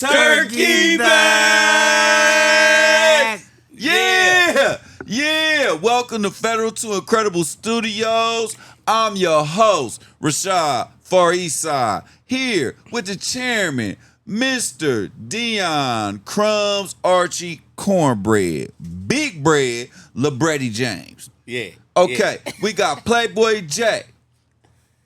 Turkey back! Yeah! Welcome to Federal to Incredible Studios. I'm your host, Rashad Far East Side, here with the chairman, Mr. Dion Crumbs Archie Cornbread, Big Bread, LeBretty James. Yeah. Okay, we got Playboy J,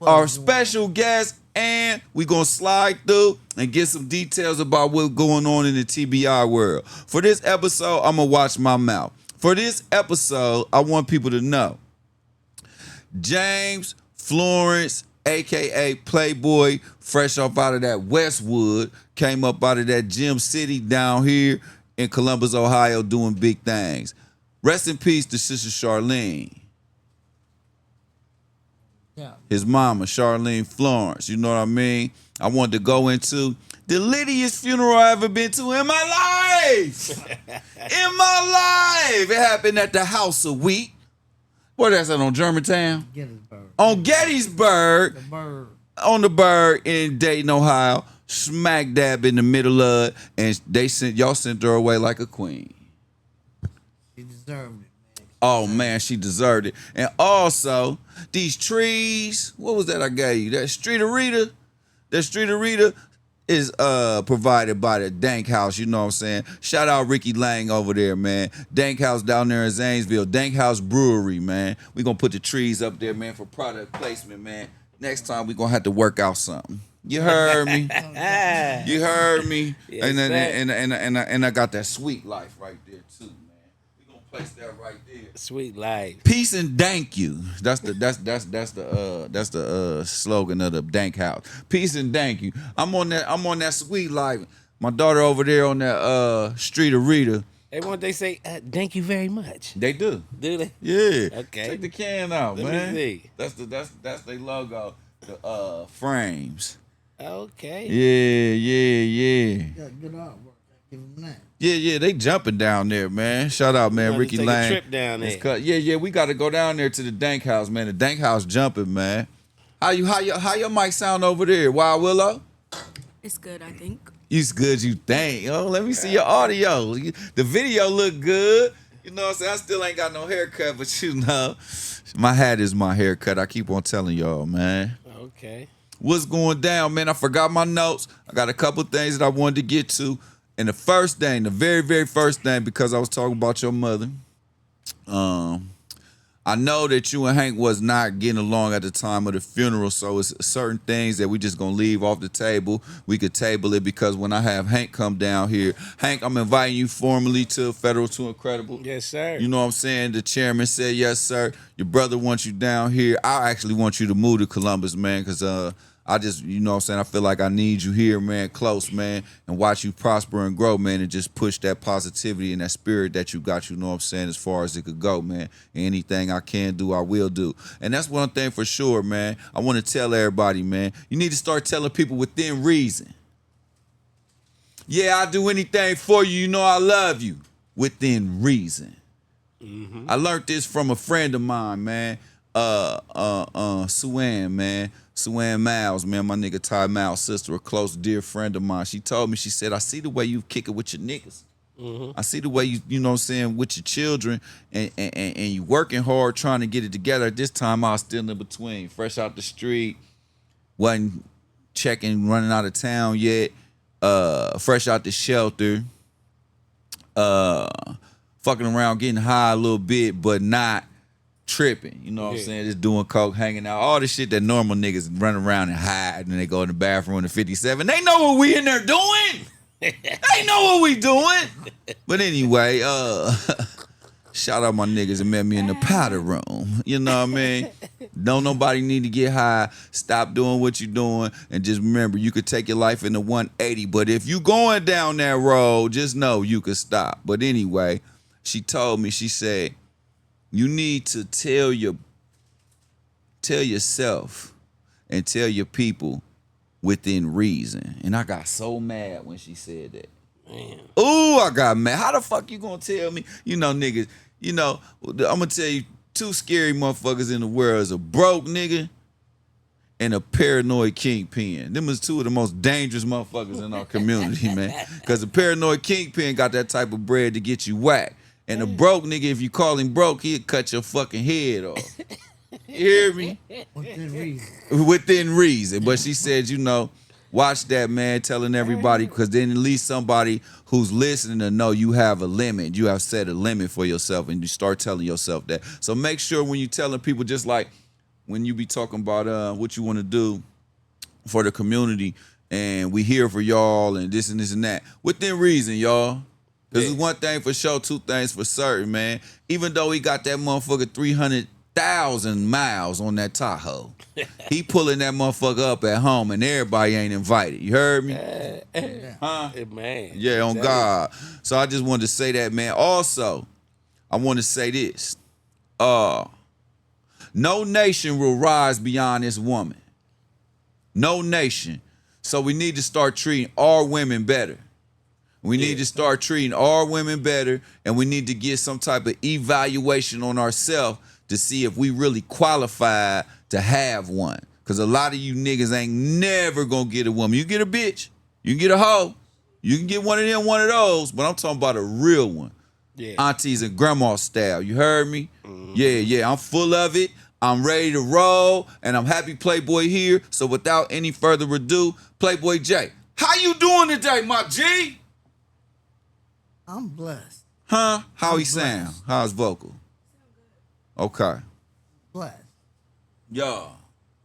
our special guest, and we're going to slide through and get some details about what's going on in the TBI world. For this episode, I'm going to watch my mouth. For this episode, I want people to know James Florence, a.k.a. Playboy, fresh off out of that Westwood, came up out of that Gym City down here in Columbus, Ohio, doing big things. Rest in peace to Sister Charlene. Yeah. His mama, Charlene Florence. You know what I mean? I wanted to go into the littiest funeral I ever been to in my life. In my life. It happened at the House of Wheat. What that's at on Germantown? Gettysburg. On Gettysburg. The bird. On the bird in Dayton, Ohio. Smack dab in the middle of it. And y'all sent her away like a queen. She deserved it, man. Oh man, she deserved it. And also, these trees, what was that I gave you? That Street Arita? That Street Arita is provided by the Dank House, you know what I'm saying? Shout out Ricky Lang over there, man. Dank House down there in Zanesville. Dank House Brewery, man. We gonna put the trees up there, man, for product placement, man. Next time we gonna have to work out something. You heard me? You heard me? Yes, and I got that Sweet Life right there too, man. We gonna place that right there. Sweet life. Peace and thank you. That's the slogan of the Dank House. Peace and thank you. I'm on that Sweet Life. My daughter over there on that Street Arita. They say, thank you very much. They do. Do they? Yeah. Okay. Take the can out, Let me man. see. That's their logo. The frames. Okay. Yeah. Got good artwork. I give them that. Yeah, they jumping down there, man. Shout out, man, Wanted to Ricky take a Lang. trip down there. Yeah, we got to go down there to the Dank House, man. The Dank House jumping, man. How your mic sound over there, Wild Willow? It's good, I think. It's good, you think? Oh, let me see your audio. The video look good. You know what I'm saying? I still ain't got no haircut, but you know, my hat is my haircut. I keep on telling y'all, man. Okay. What's going down, man? I forgot my notes. I got a couple things that I wanted to get to. And the first thing, the very, very first thing, because I was talking about your mother, I know that you and Hank was not getting along at the time of the funeral, so it's certain things that we just gonna leave off the table. We could table it because when I have Hank come down here, Hank, I'm inviting you formally to Federal to Incredible. Yes, sir. You know what I'm saying? The chairman said, yes, sir. Your brother wants you down here. I actually want you to move to Columbus, man, because I just, you know what I'm saying, I feel like I need you here, man, close, man, and watch you prosper and grow, man, and just push that positivity and that spirit that you got, you know what I'm saying, as far as it could go, man. Anything I can do, I will do. And that's one thing for sure, man. I want to tell everybody, man, you need to start telling people within reason. Yeah, I'll do anything for you. You know I love you. Within reason. Mm-hmm. I learned this from a friend of mine, man. Suan, man. Suan Miles, man, my nigga Ty Miles' sister, a close, dear friend of mine. She told me, she said, I see the way you kick it with your niggas. Mm-hmm. I see the way you know what I'm saying, with your children and you working hard trying to get it together. At this time, I was still in between. Fresh out the street, wasn't checking, running out of town yet. Fresh out the shelter. Fucking around, getting high a little bit, but not tripping, you know what I'm saying? Just doing coke, hanging out, all the shit that normal niggas run around and hide, and they go in the bathroom in 57. They know what we in there doing. They know what we doing. But anyway, shout out my niggas that met me in the powder room. You know what I mean? Don't nobody need to get high. Stop doing what you're doing, and just remember, you could take your life into 180. But if you going down that road, just know you could stop. But anyway, she told me, she said, you need to tell yourself and tell your people within reason. And I got so mad when she said that. Man. Ooh, I got mad. How the fuck you gonna tell me? You know, niggas, you know, I'm gonna tell you, two scary motherfuckers in the world is a broke nigga and a paranoid kingpin. Them is two of the most dangerous motherfuckers in our community, man. Because a paranoid kingpin got that type of bread to get you whacked. And a broke nigga, if you call him broke, he'll cut your fucking head off. You hear me? Within reason. Within reason. But she said, you know, watch that, man, telling everybody, because then at least somebody who's listening to know you have a limit. You have set a limit for yourself, and you start telling yourself that. So make sure when you're telling people, just like when you be talking about what you want to do for the community, and we here for y'all, and this and that, within reason, y'all. Because it's one thing for sure, two things for certain, man. Even though he got that motherfucker 300,000 miles on that Tahoe, he pulling that motherfucker up at home, and everybody ain't invited. You heard me? Huh? Man. Yeah, on God. So I just wanted to say that, man. Also, I want to say this. No nation will rise beyond this woman. No nation. So we need to start treating our women better. We need to start treating our women better, and we need to get some type of evaluation on ourselves to see if we really qualified to have one. Because a lot of you niggas ain't never gonna get a woman. You get a bitch, you can get a hoe, you can get one of them, one of those, but I'm talking about a real one. Yeah. Aunties and grandma style. You heard me? Yeah, I'm full of it. I'm ready to roll, and I'm happy Playboy here. So without any further ado, Playboy J, how you doing today, my G? I'm blessed. Huh? How he sound? How's vocal? Okay. Blessed. Yo.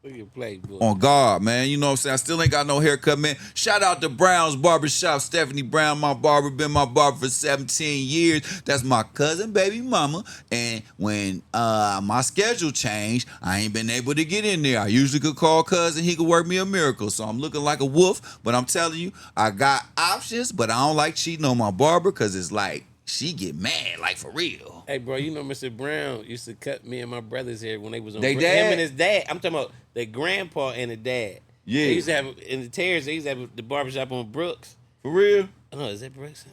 We can play, boy. On God, man. You know what I'm saying? I still ain't got no haircut, man. Shout out to Brown's Barbershop. Stephanie Brown, my barber. Been my barber for 17 years. That's my cousin, baby mama. And when my schedule changed, I ain't been able to get in there. I usually could call cousin. He could work me a miracle. So I'm looking like a wolf. But I'm telling you, I got options, but I don't like cheating on my barber because it's like, she get mad, like for real. Hey, bro, you know Mr. Brown used to cut me and my brothers hair when they was on. They Him dad? and his dad. I'm talking about the grandpa and the dad. Yeah. They used to have in the Terrace. They used to have the barbershop on Brooks. For real? Oh, is that Brooks?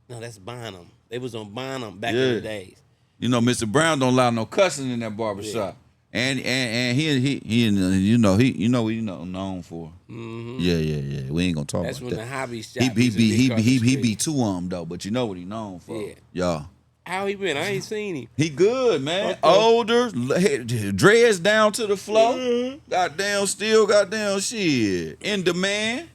No, that's Bonham. They was on Bonham back in the days. You know, Mr. Brown don't allow no cussing in that barbershop. And he you know what he known for. Mm-hmm. Yeah. We ain't gonna talk That's about when that. the hobby shop. He be too though, but you know what he known for. Yeah. Y'all. How he been? I ain't seen him. He good, man. Okay. Older, dreads down to the floor. Goddamn shit. In demand.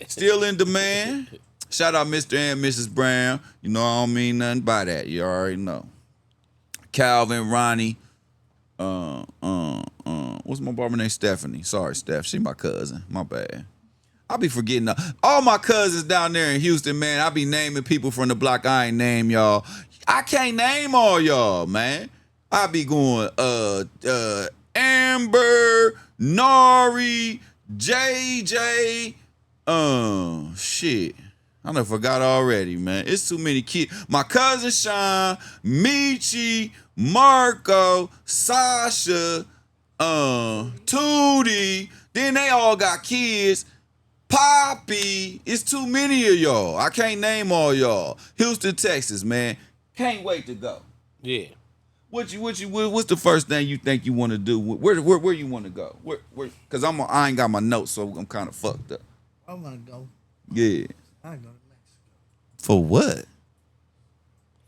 Still in demand. Shout out Mr. and Mrs. Brown. You know I don't mean nothing by that. You already know. Calvin, Ronnie. What's my barber name? Stephanie. Sorry, Steph. She my cousin. My bad. I be forgetting all my cousins down there in Houston, man. I be naming people from the block I ain't name y'all. I can't name all y'all, man. I be going Amber, Nari, JJ, shit. I done forgot already, man. It's too many kids. My cousin Sean, Michi, Marco, Sasha, Tootie. Then they all got kids. Poppy. It's too many of y'all. I can't name all y'all. Houston, Texas, man. Can't wait to go. Yeah. What's the first thing you think you want to do? Where you want to go? Where? Cause I ain't got my notes, so I'm kind of fucked up. I want to go. Yeah. I go to Mexico. For what?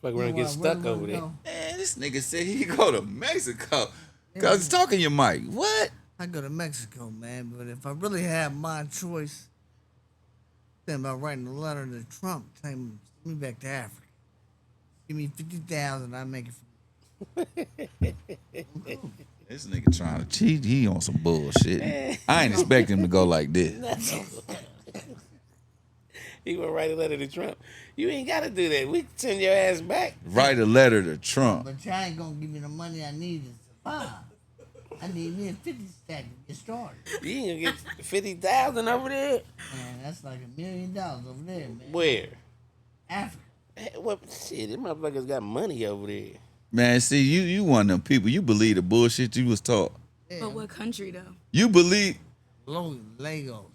Like we're gonna get stuck over there. Man, this nigga said he go to Mexico. Cause he's talking your mic. What? I go to Mexico, man. But if I really have my choice, then about writing a letter to Trump, telling him send me back to Africa. Give me 50,000, I make it for This nigga trying to cheat. He on some bullshit. I ain't expect him to go like this. He gonna write a letter to Trump. You ain't gotta do that. We can send your ass back. Write a letter to Trump. But y'all ain't gonna give me the money I need to survive. I need me a 50 stack to get started. You ain't gonna get 50,000 over there. Man, that's like $1 million over there, man. Where? Africa. Hey, what shit? Them motherfuckers got money over there. Man, see, you one of them people. You believe the bullshit you was taught. Yeah, But what country though? You believe Legos.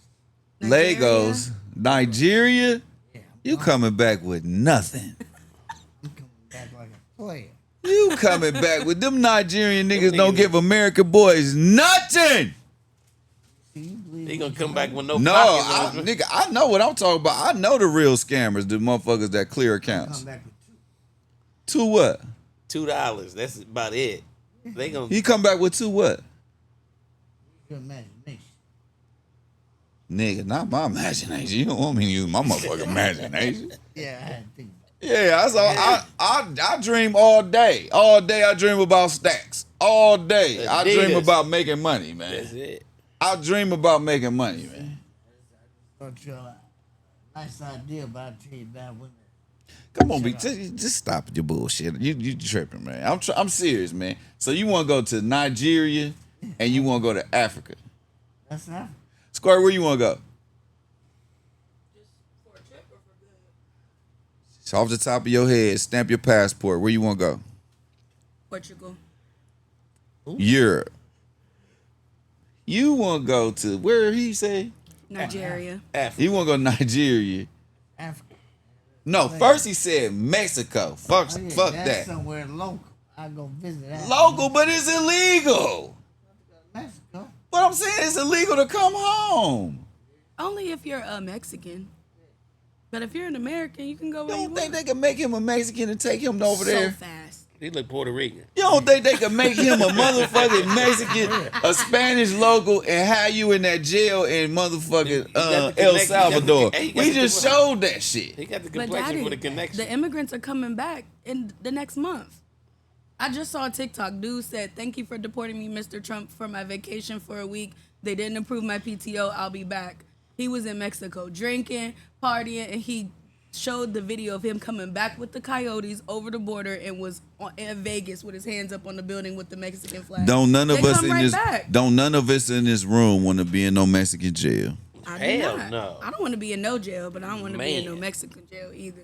Legos, Nigeria? Yeah, You coming back with nothing. I'm coming back like a player. You coming back with them Nigerian niggas don't give American boys nothing. He gonna come back with no No, pockets. nigga, I know what I'm talking about. I know the real scammers, the motherfuckers that clear accounts. Come back with Two what? $2. That's about it. They gonna. He come back with two what? your imagination. Nigga, not my imagination. You don't want me to use my motherfucking imagination. Yeah, I had to think. Yeah, I dream all day. All day I dream about stacks. All day I dream Adidas. about making money, man. That's it. I dream about making money, man. Thought you a nice idea, but I tell you bad women. Come on, just stop your bullshit. You tripping, man. I'm serious, man. So you want to go to Nigeria and you want to go to Africa? That's not. Square, where you want to go? Just for a trip or for good? So off the top of your head, stamp your passport. Where you want to go? Portugal. Europe. You want to go to where he say? Nigeria. Africa. You want to go to Nigeria? Africa. No, first he said Mexico. Fuck, Oh, yeah, fuck that's that. somewhere local. I go visit that. Local, but it's illegal. Mexico. But I'm saying it's illegal to come home. Only if you're a Mexican. But if you're an American, you can go You where you don't think want. they can make him a Mexican and take him over there? So fast. He look Puerto Rican. You don't think they can make him a motherfucking Mexican, a Spanish local, and have you in that jail in motherfucking got the El connection. Salvador? He got We the just connection. showed that shit. He got the But complexion Daddy, for the connection. the immigrants are coming back in the next month. I just saw a TikTok. Dude said, "Thank you for deporting me, Mr. Trump, for my vacation for a week. They didn't approve my PTO. I'll be back." He was in Mexico drinking, partying, and he showed the video of him coming back with the coyotes over the border and was in Vegas with his hands up on the building with the Mexican flag. Don't none of They us come in right this back. don't none of us in this room want to be in no Mexican jail. I do Hell not. no. I don't want to be in no jail, but I don't want to be in no Man. Mexican jail either.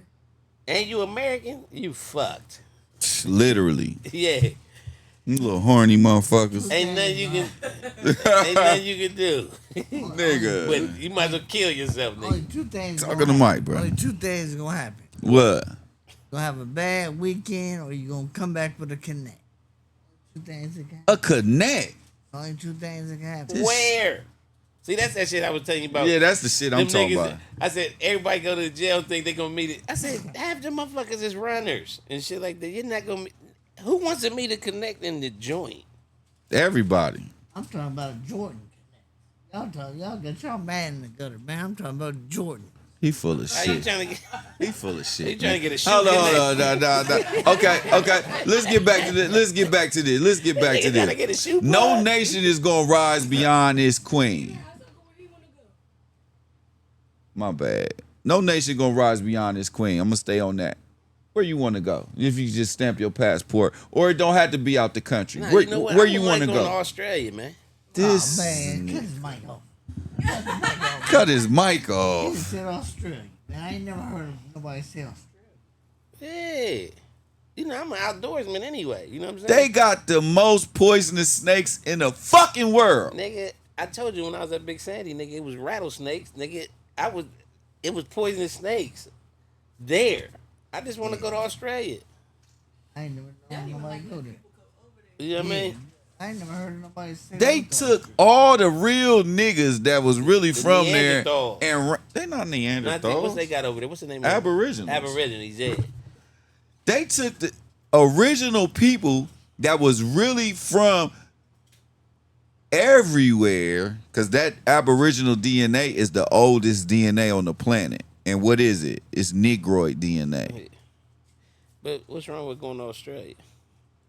And you American? You fucked. Literally. Yeah. You little horny motherfuckers. Ain't nothing you can. Ain't nothing you can do. Nigga. But you might as well kill yourself, Only nigga. two things. Talk gonna to the happen. mic, bro. Only two things are gonna happen. What? You're gonna have a bad weekend, or you're gonna come back with a connect. Two things that can happen. A connect. Only two things that can happen. Where? See, that's that shit I was telling you about. Yeah, that's the shit I'm Them talking niggas- about. I said, everybody go to the jail think they gonna meet it. I said, half them motherfuckers is runners and shit like that. You're not gonna meet. Who wants to meet a connect in the joint? Everybody. I'm talking about a Jordan connect. Y'all get y'all mad in the gutter, man. I'm talking about Jordan. He full of How you shit. trying to get? He full of shit. He trying to get a shoe Hold connect. on. Okay. Let's get back to this. Let's get back to Nigga trying to get a shoe No plug. nation is gonna rise beyond its queen. My bad. No nation gonna rise beyond its queen. I'm gonna stay on that. Where you want to go? If you just stamp your passport, or it don't have to be out the country. Nah, Where you know what? where I you would want to like going go? to Australia, man. This Oh, man, cut his mic off. cut his mic He just off. said Australia. Man, I ain't never heard of nobody say Australia. Yeah. You know, I'm an outdoorsman anyway. You know what I'm They saying? got the most poisonous snakes in the fucking world. Nigga, I told you when I was at Big Sandy, nigga, it was rattlesnakes. Nigga, it was poisonous snakes. There. I just want to go to Australia. I ain't never known nobody go there. You know what I mean? I ain't never heard of nobody say They that. took all the real niggas that was really The from there Neanderthals. and they not And I think, what's they Neanderthals. got over there? What's the name of it? Aboriginals. Aborigines, yeah. They took the original people that was really from everywhere, because that Aboriginal DNA is the oldest DNA on the planet. And what is it? It's Negroid DNA. But what's wrong with going to Australia?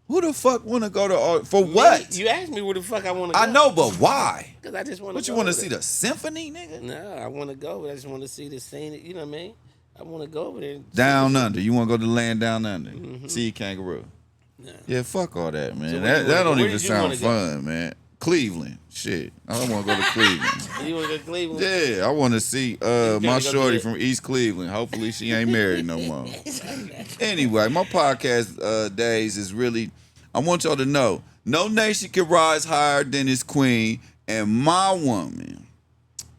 Who the fuck want to go to for what? Me? You asked me where the fuck I want to go. I know, but why? Because I just want to What, you go want to there. see the symphony, nigga? No, I want to go, but I just want to see the scene. You know what I mean? I want to go over there. And see Down the- under. You want to go to the land down under? See a kangaroo. Yeah, fuck all that, man. So where that you that wanna don't go? Where even did you sound wanna go? fun, man. Cleveland. Shit. I don't want to go to Cleveland. You want to go to Cleveland? Yeah, I want to see my gotta go shorty to from East Cleveland. Hopefully she ain't married no more. Anyway, my podcast days is really, I want y'all to know, no nation can rise higher than its queen, and my woman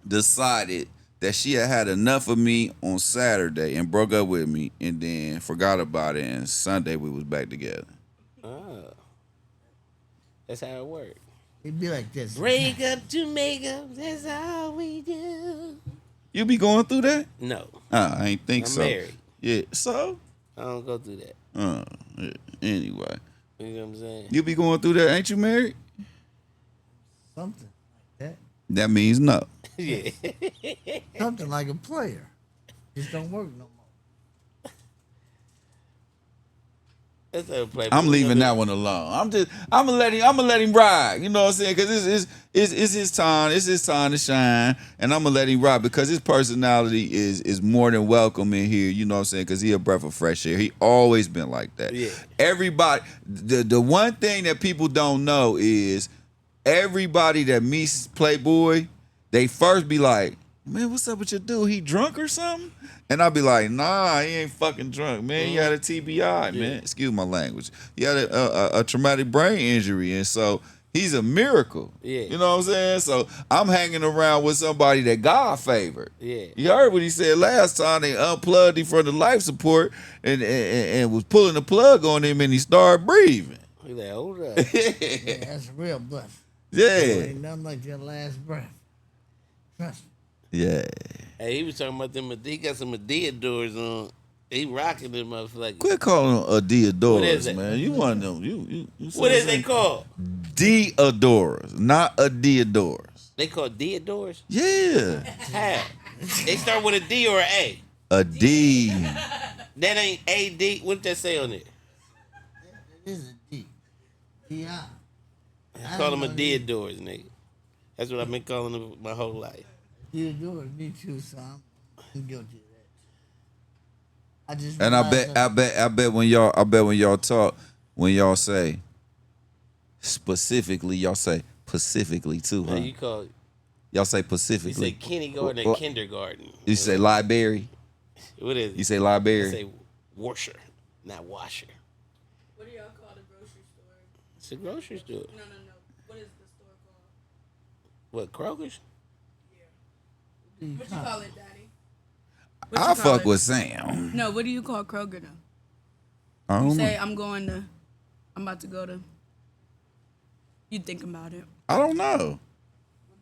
decided that she had enough of me on Saturday and broke up with me and then forgot about it, and Sunday we was back together. Oh. That's how it works. It'd be like this. Break up to make up, that's all we do. You be going through that? No, I ain't think I'm so. married. Yeah, so? I don't go through that. Yeah. Anyway. You know what I'm saying? You be going through that, ain't you married? Something like that. That means no. Yeah. Something like a player. Just don't work no more. That's how I play. I'm leaving that one alone. I'm gonna let him ride. You know what I'm saying? Because it's his time. It's his time to shine, and I'm gonna let him ride because his personality is more than welcome in here. You know what I'm saying? Because he a breath of fresh air. He always been like that. Yeah. Everybody. The one thing that people don't know is everybody that meets Playboy, they first be like, man, what's up with your dude? He drunk or something? And I'll be like, nah, he ain't fucking drunk, man. He had a TBI, man. Excuse my language. He had a traumatic brain injury, and so he's a miracle. Yeah. You know what I'm saying? So I'm hanging around with somebody that God favored. Yeah. You heard what he said last time. They unplugged him from the life support and was pulling the plug on him, and he started breathing. He's like, hold up. Yeah, that's a real breath. Yeah. Ain't nothing like your last breath. Trust me. Yeah. Hey, he was talking about them. He got some Medea doors on. He rocking them motherfuckers. Quit calling them Adiadors, What is it? man. You want them. You What is they called? Deodorants, not Adiadors. They called Deodors? Yeah. How? They start with a D or an A. A D. That ain't A-D. What did that say on it? It is a D. D-I. I call them a Deodors, nigga. That's what I've been calling them my whole life. You do it, me too, so I'm guilty of that. I just And I realized bet when y'all talk, when y'all say specifically, y'all say Pacifically too, huh? Man, you call it. Y'all say You Pacifically. say kindergarten and What? kindergarten. You say library. What is it? You say I library. say washer, not washer. What do y'all call the grocery store? It's a grocery store. No. What is the store called? What, Kroger's? What you call it, Daddy? I fuck with Sam. No, what do you call Kroger though? I You don't say know. I'm about to go to. You think about it. I don't know.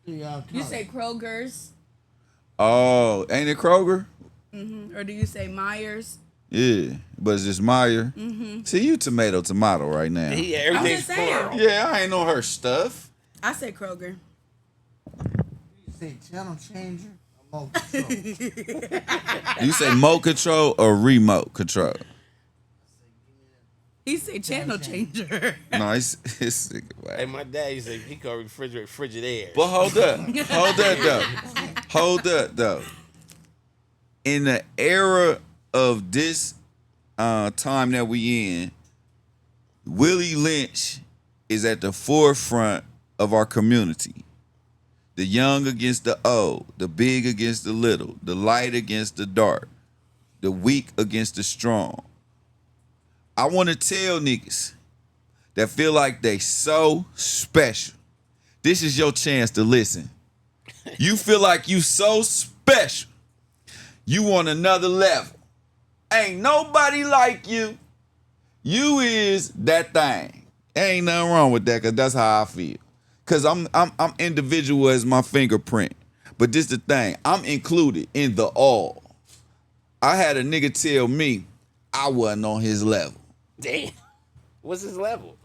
do y'all You talk? say Kroger's, Oh, ain't it Kroger? or do you say Myers? Yeah, but it's just Meyer. See, you tomato right now. Yeah, I'm everything's just saying. plural. Yeah, I ain't know her stuff. I say Kroger. You say channel changer or remote control? You say remote control or remote control? He say channel changer. No, it's Hey, my dad used to say he called refrigerator Frigidaire. But hold up though. In the era of this time that we in, Willie Lynch is at the forefront of our community. The young against the old, the big against the little, the light against the dark, the weak against the strong. I want to tell niggas that feel like they so special. This is your chance to listen. You feel like you so special. You on another level. Ain't nobody like you. You is that thing. Ain't nothing wrong with that, cause that's how I feel. Cause I'm individual as my fingerprint. But this the thing. I'm included in the all. I had a nigga tell me I wasn't on his level. Damn. What's his level?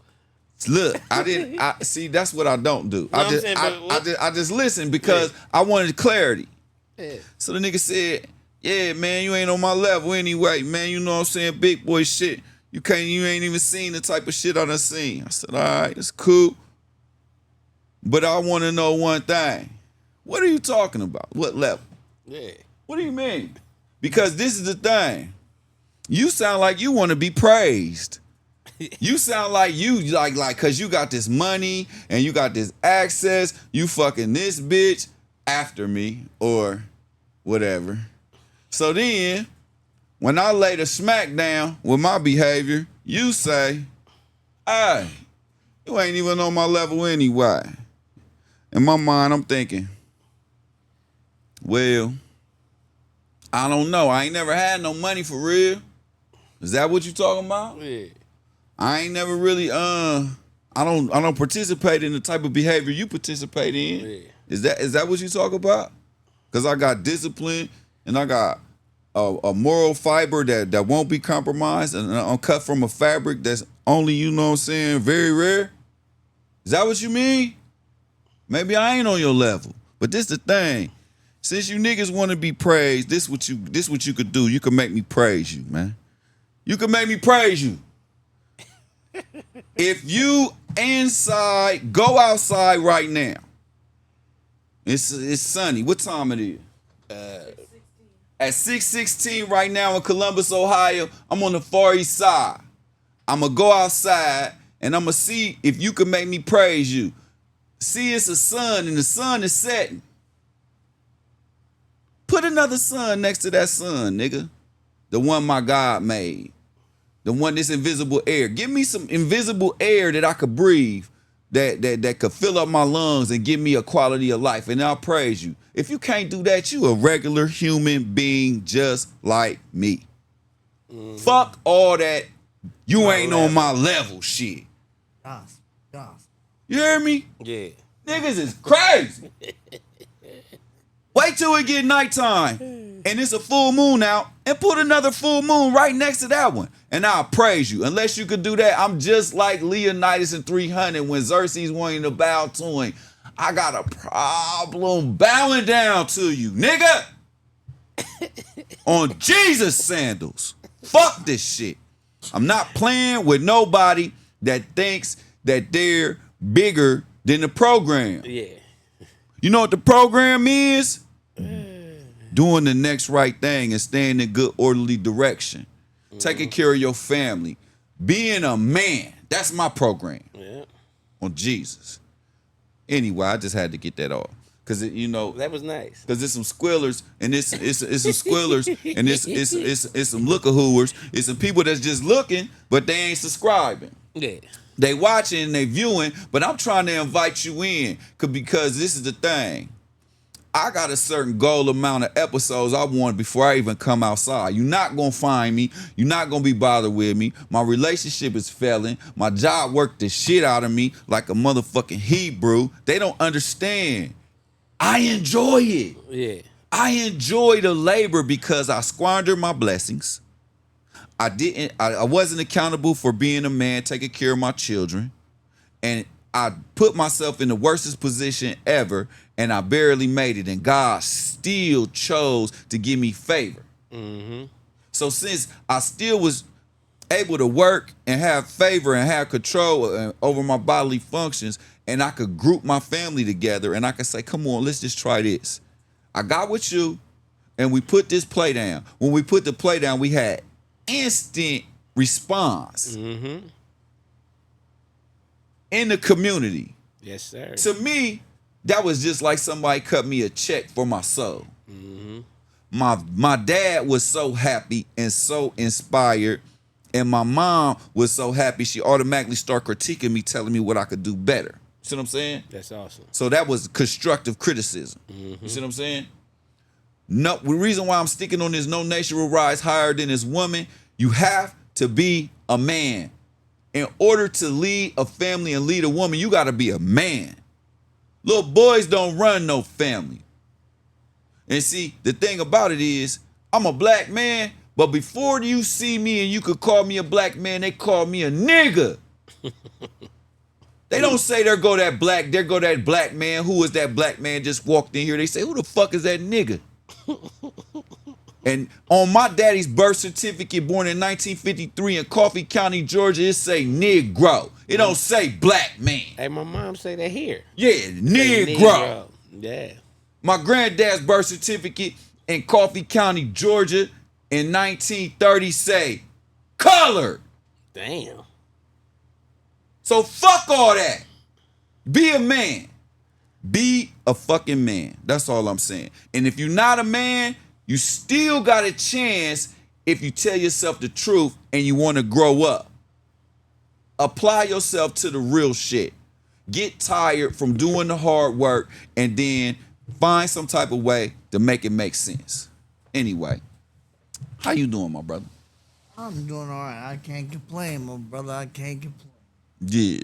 Look, I see that's what I don't do. No, I'm saying, but I just listen because I wanted clarity. Yeah. So the nigga said, yeah, man, you ain't on my level anyway, man. You know what I'm saying? Big boy shit. You ain't even seen the type of shit I done seen. I said, all right, that's cool. But I want to know one thing. What are you talking about? What level? Yeah. What do you mean? Because this is the thing. You sound like you want to be praised. You sound like you like cause you got this money and you got this access, you fucking this bitch after me or whatever. So then, when I lay the smack down with my behavior, you say, hey, you ain't even on my level anyway. In my mind, I'm thinking, well, I don't know. I ain't never had no money for real. Is that what you talking about? Yeah. I ain't never really I don't participate in the type of behavior you participate in. Yeah. Is that what you talk about? Because I got discipline and I got a moral fiber that won't be compromised, and I'm cut from a fabric that's only, you know what I'm saying, very rare. Is that what you mean? Maybe I ain't on your level, but this the thing. Since you niggas want to be praised, this what you could do. You could make me praise you, man. You could make me praise you. If you inside, go outside right now. It's sunny. What time it is? At 6:16 right now in Columbus, Ohio. I'm on the Far East Side. I'm going to go outside and I'm going to see if you can make me praise you. See, it's a sun and the sun is setting. Put another sun next to that sun, nigga. The one my God made. The one that's invisible air. Give me some invisible air that I could breathe, that could fill up my lungs and give me a quality of life, and I'll praise you. If you can't do that, you a regular human being just like me. Fuck all that you ain't on my level shit. Gosh. You hear me? Yeah. Niggas is crazy. Wait till it get nighttime and it's a full moon out and put another full moon right next to that one. And I'll praise you. Unless you could do that, I'm just like Leonidas in 300 when Xerxes wanted to bow to him. I got a problem bowing down to you, nigga. On Jesus sandals. Fuck this shit. I'm not playing with nobody that thinks that they're bigger than the program. Yeah. You know what the program is? Doing the next right thing and staying in good orderly direction. Taking care of your family. Being a man. That's my program. Yeah. On Jesus. Anyway, I just had to get that off. Cause you know That was nice. Cause it's some squillers and it's some squillers and it's some look-a-hooers. It's some people that's just looking, but they ain't subscribing. Yeah. They watching and they viewing, but I'm trying to invite you in because this is the thing. I got a certain goal amount of episodes I want before I even come outside. You're not going to find me. You're not going to be bothered with me. My relationship is failing. My job worked the shit out of me like a motherfucking Hebrew. They don't understand. I enjoy it. Yeah. I enjoy the labor because I squandered my blessings. I wasn't accountable for being a man, taking care of my children. And I put myself in the worstest position ever, and I barely made it. And God still chose to give me favor. Mm-hmm. So since I still was able to work and have favor and have control over my bodily functions, and I could group my family together, and I could say, come on, let's just try this. I got with you, and we put this play down. When we put the play down, we had instant response in the community. Yes, sir. To me, that was just like somebody cut me a check for my soul. My dad was so happy and so inspired, and my mom was so happy she automatically started critiquing me, telling me what I could do better. See what I'm saying? That's awesome. So that was constructive criticism. You see what I'm saying? No, the reason why I'm sticking on this no nation will rise higher than this woman, you have to be a man. In order to lead a family and lead a woman, you got to be a man. Little boys don't run no family. And see, the thing about it is, I'm a black man, but before you see me and you could call me a black man, they call me a nigga. They don't say there go that black man. Who is that black man just walked in here? They say, who the fuck is that nigga? And on my daddy's birth certificate, born in 1953 in Coffee County, Georgia, it say Negro. It don't say black man. Hey, my mom say that here. Yeah, Negro. Yeah. My granddad's birth certificate in Coffee County, Georgia in 1930 say colored. Damn. So fuck all that. Be a man. Be a fucking man. That's all I'm saying. And if you're not a man, you still got a chance if you tell yourself the truth and you want to grow up. Apply yourself to the real shit. Get tired from doing the hard work and then find some type of way to make it make sense. Anyway, how you doing, my brother? I'm doing all right. I can't complain, my brother. I can't complain. Yeah,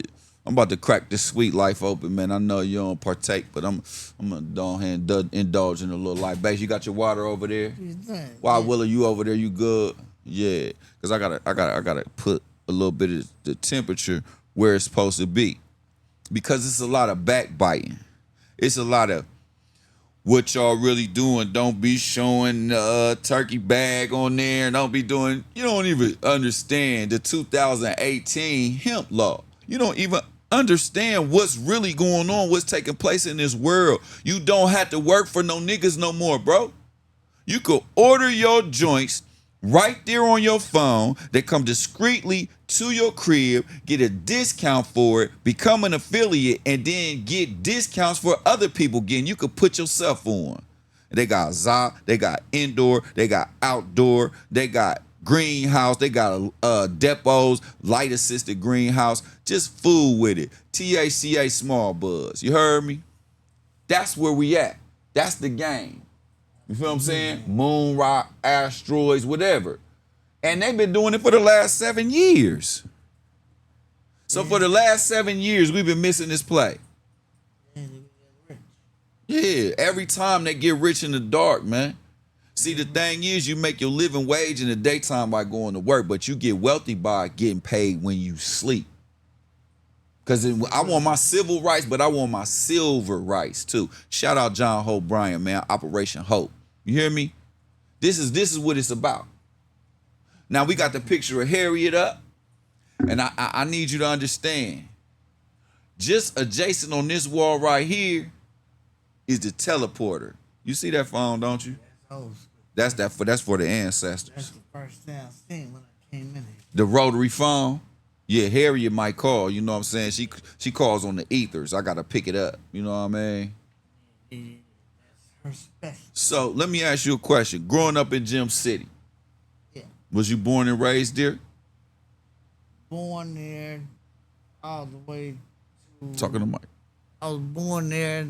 I'm about to crack this sweet life open, man. I know you don't partake, but I'm gonna go ahead and indulge in a little life. Bagz, you got your water over there? Why, Willow, you over there? You good? Yeah, cause I gotta put a little bit of the temperature where it's supposed to be, because it's a lot of backbiting. It's a lot of what y'all really doing. Don't be showing the turkey bag on there. Don't be doing. You don't even understand the 2018 hemp law. You don't even understand what's really going on, what's taking place in this world. You don't have to work for no niggas no more, bro. You could order your joints right there on your phone. They come discreetly to your crib, get a discount for it, become an affiliate, and then get discounts for other people getting. You could put yourself on. They got ZA, they got indoor, they got outdoor, they got greenhouse, they got depots, light assisted greenhouse. Just fool with it. THCA small buzz. You heard me? That's where we at. That's the game. You feel what I'm saying? Moon rock, asteroids, whatever. And they've been doing it for the last 7 years. So for the last 7 years, we've been missing this play. Yeah, every time they get rich in the dark, man. See, the thing is, you make your living wage in the daytime by going to work, but you get wealthy by getting paid when you sleep. Because I want my civil rights, but I want my silver rights too. Shout out John Hope Bryant, man. Operation Hope. You hear me? This is what it's about. Now we got the picture of Harriet up, and I need you to understand. Just adjacent on this wall right here is the teleporter. You see that phone, don't you? That's for the ancestors. That's the first thing I seen when I came in here. The rotary phone. Yeah, Harriet might call. You know what I'm saying? She calls on the ethers. I gotta pick it up. You know what I mean? Yeah, that's her special. So let me ask you a question. Growing up in Gem City, Yeah. was you born and raised there? Born there all the way to... Talking to Mike. I was born there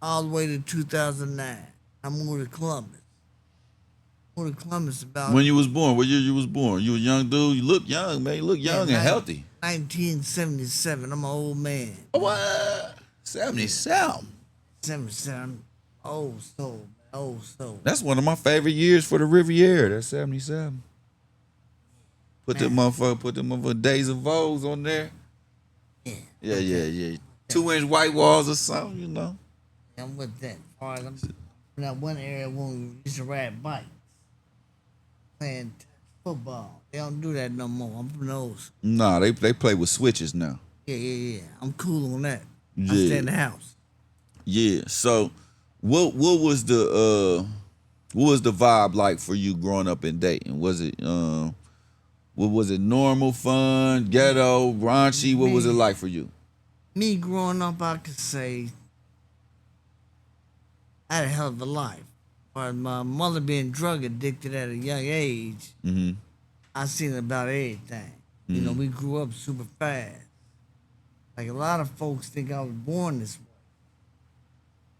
all the way to 2009. I moved to Columbus. Moved to Columbus about... When you was born, what year you was born? You a young dude? You look young, man. You look young and healthy. 1977. I'm an old man. What? 77. 77. Old soul, man. Old soul. That's one of my favorite years for the Riviera. That's 77. Put them motherfucker Days of Vogues on there. Yeah. Yeah. 2-inch white walls or something, you know. I'm with that. All right, I'm in that one area when we used to ride bikes. Playing football. They don't do that no more. I'm from those. Nah, they play with switches now. Yeah. I'm cool on that. Yeah. I stay in the house. Yeah. So what was the vibe like for you growing up in Dayton? Was it what was it, normal, fun, ghetto, raunchy? What was it like for you? Me growing up, I could say I had a hell of a life. But my mother being drug addicted at a young age, I seen about everything. You know, we grew up super fast. Like a lot of folks think I was born this way.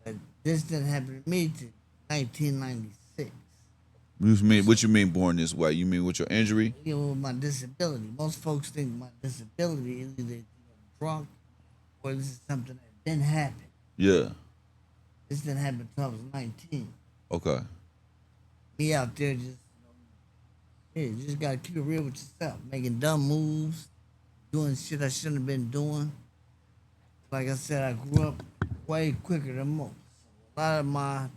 But this didn't happen to me till 1996. What you mean born this way? You mean with your injury? You know, with my disability. Most folks think my disability is either drunk or this is something that didn't happen. Yeah. This didn't happen until I was 19. Okay. Me out there just, you just gotta keep it real with yourself. Making dumb moves, doing shit I shouldn't have been doing. Like I said, I grew up way quicker than most. A lot of my,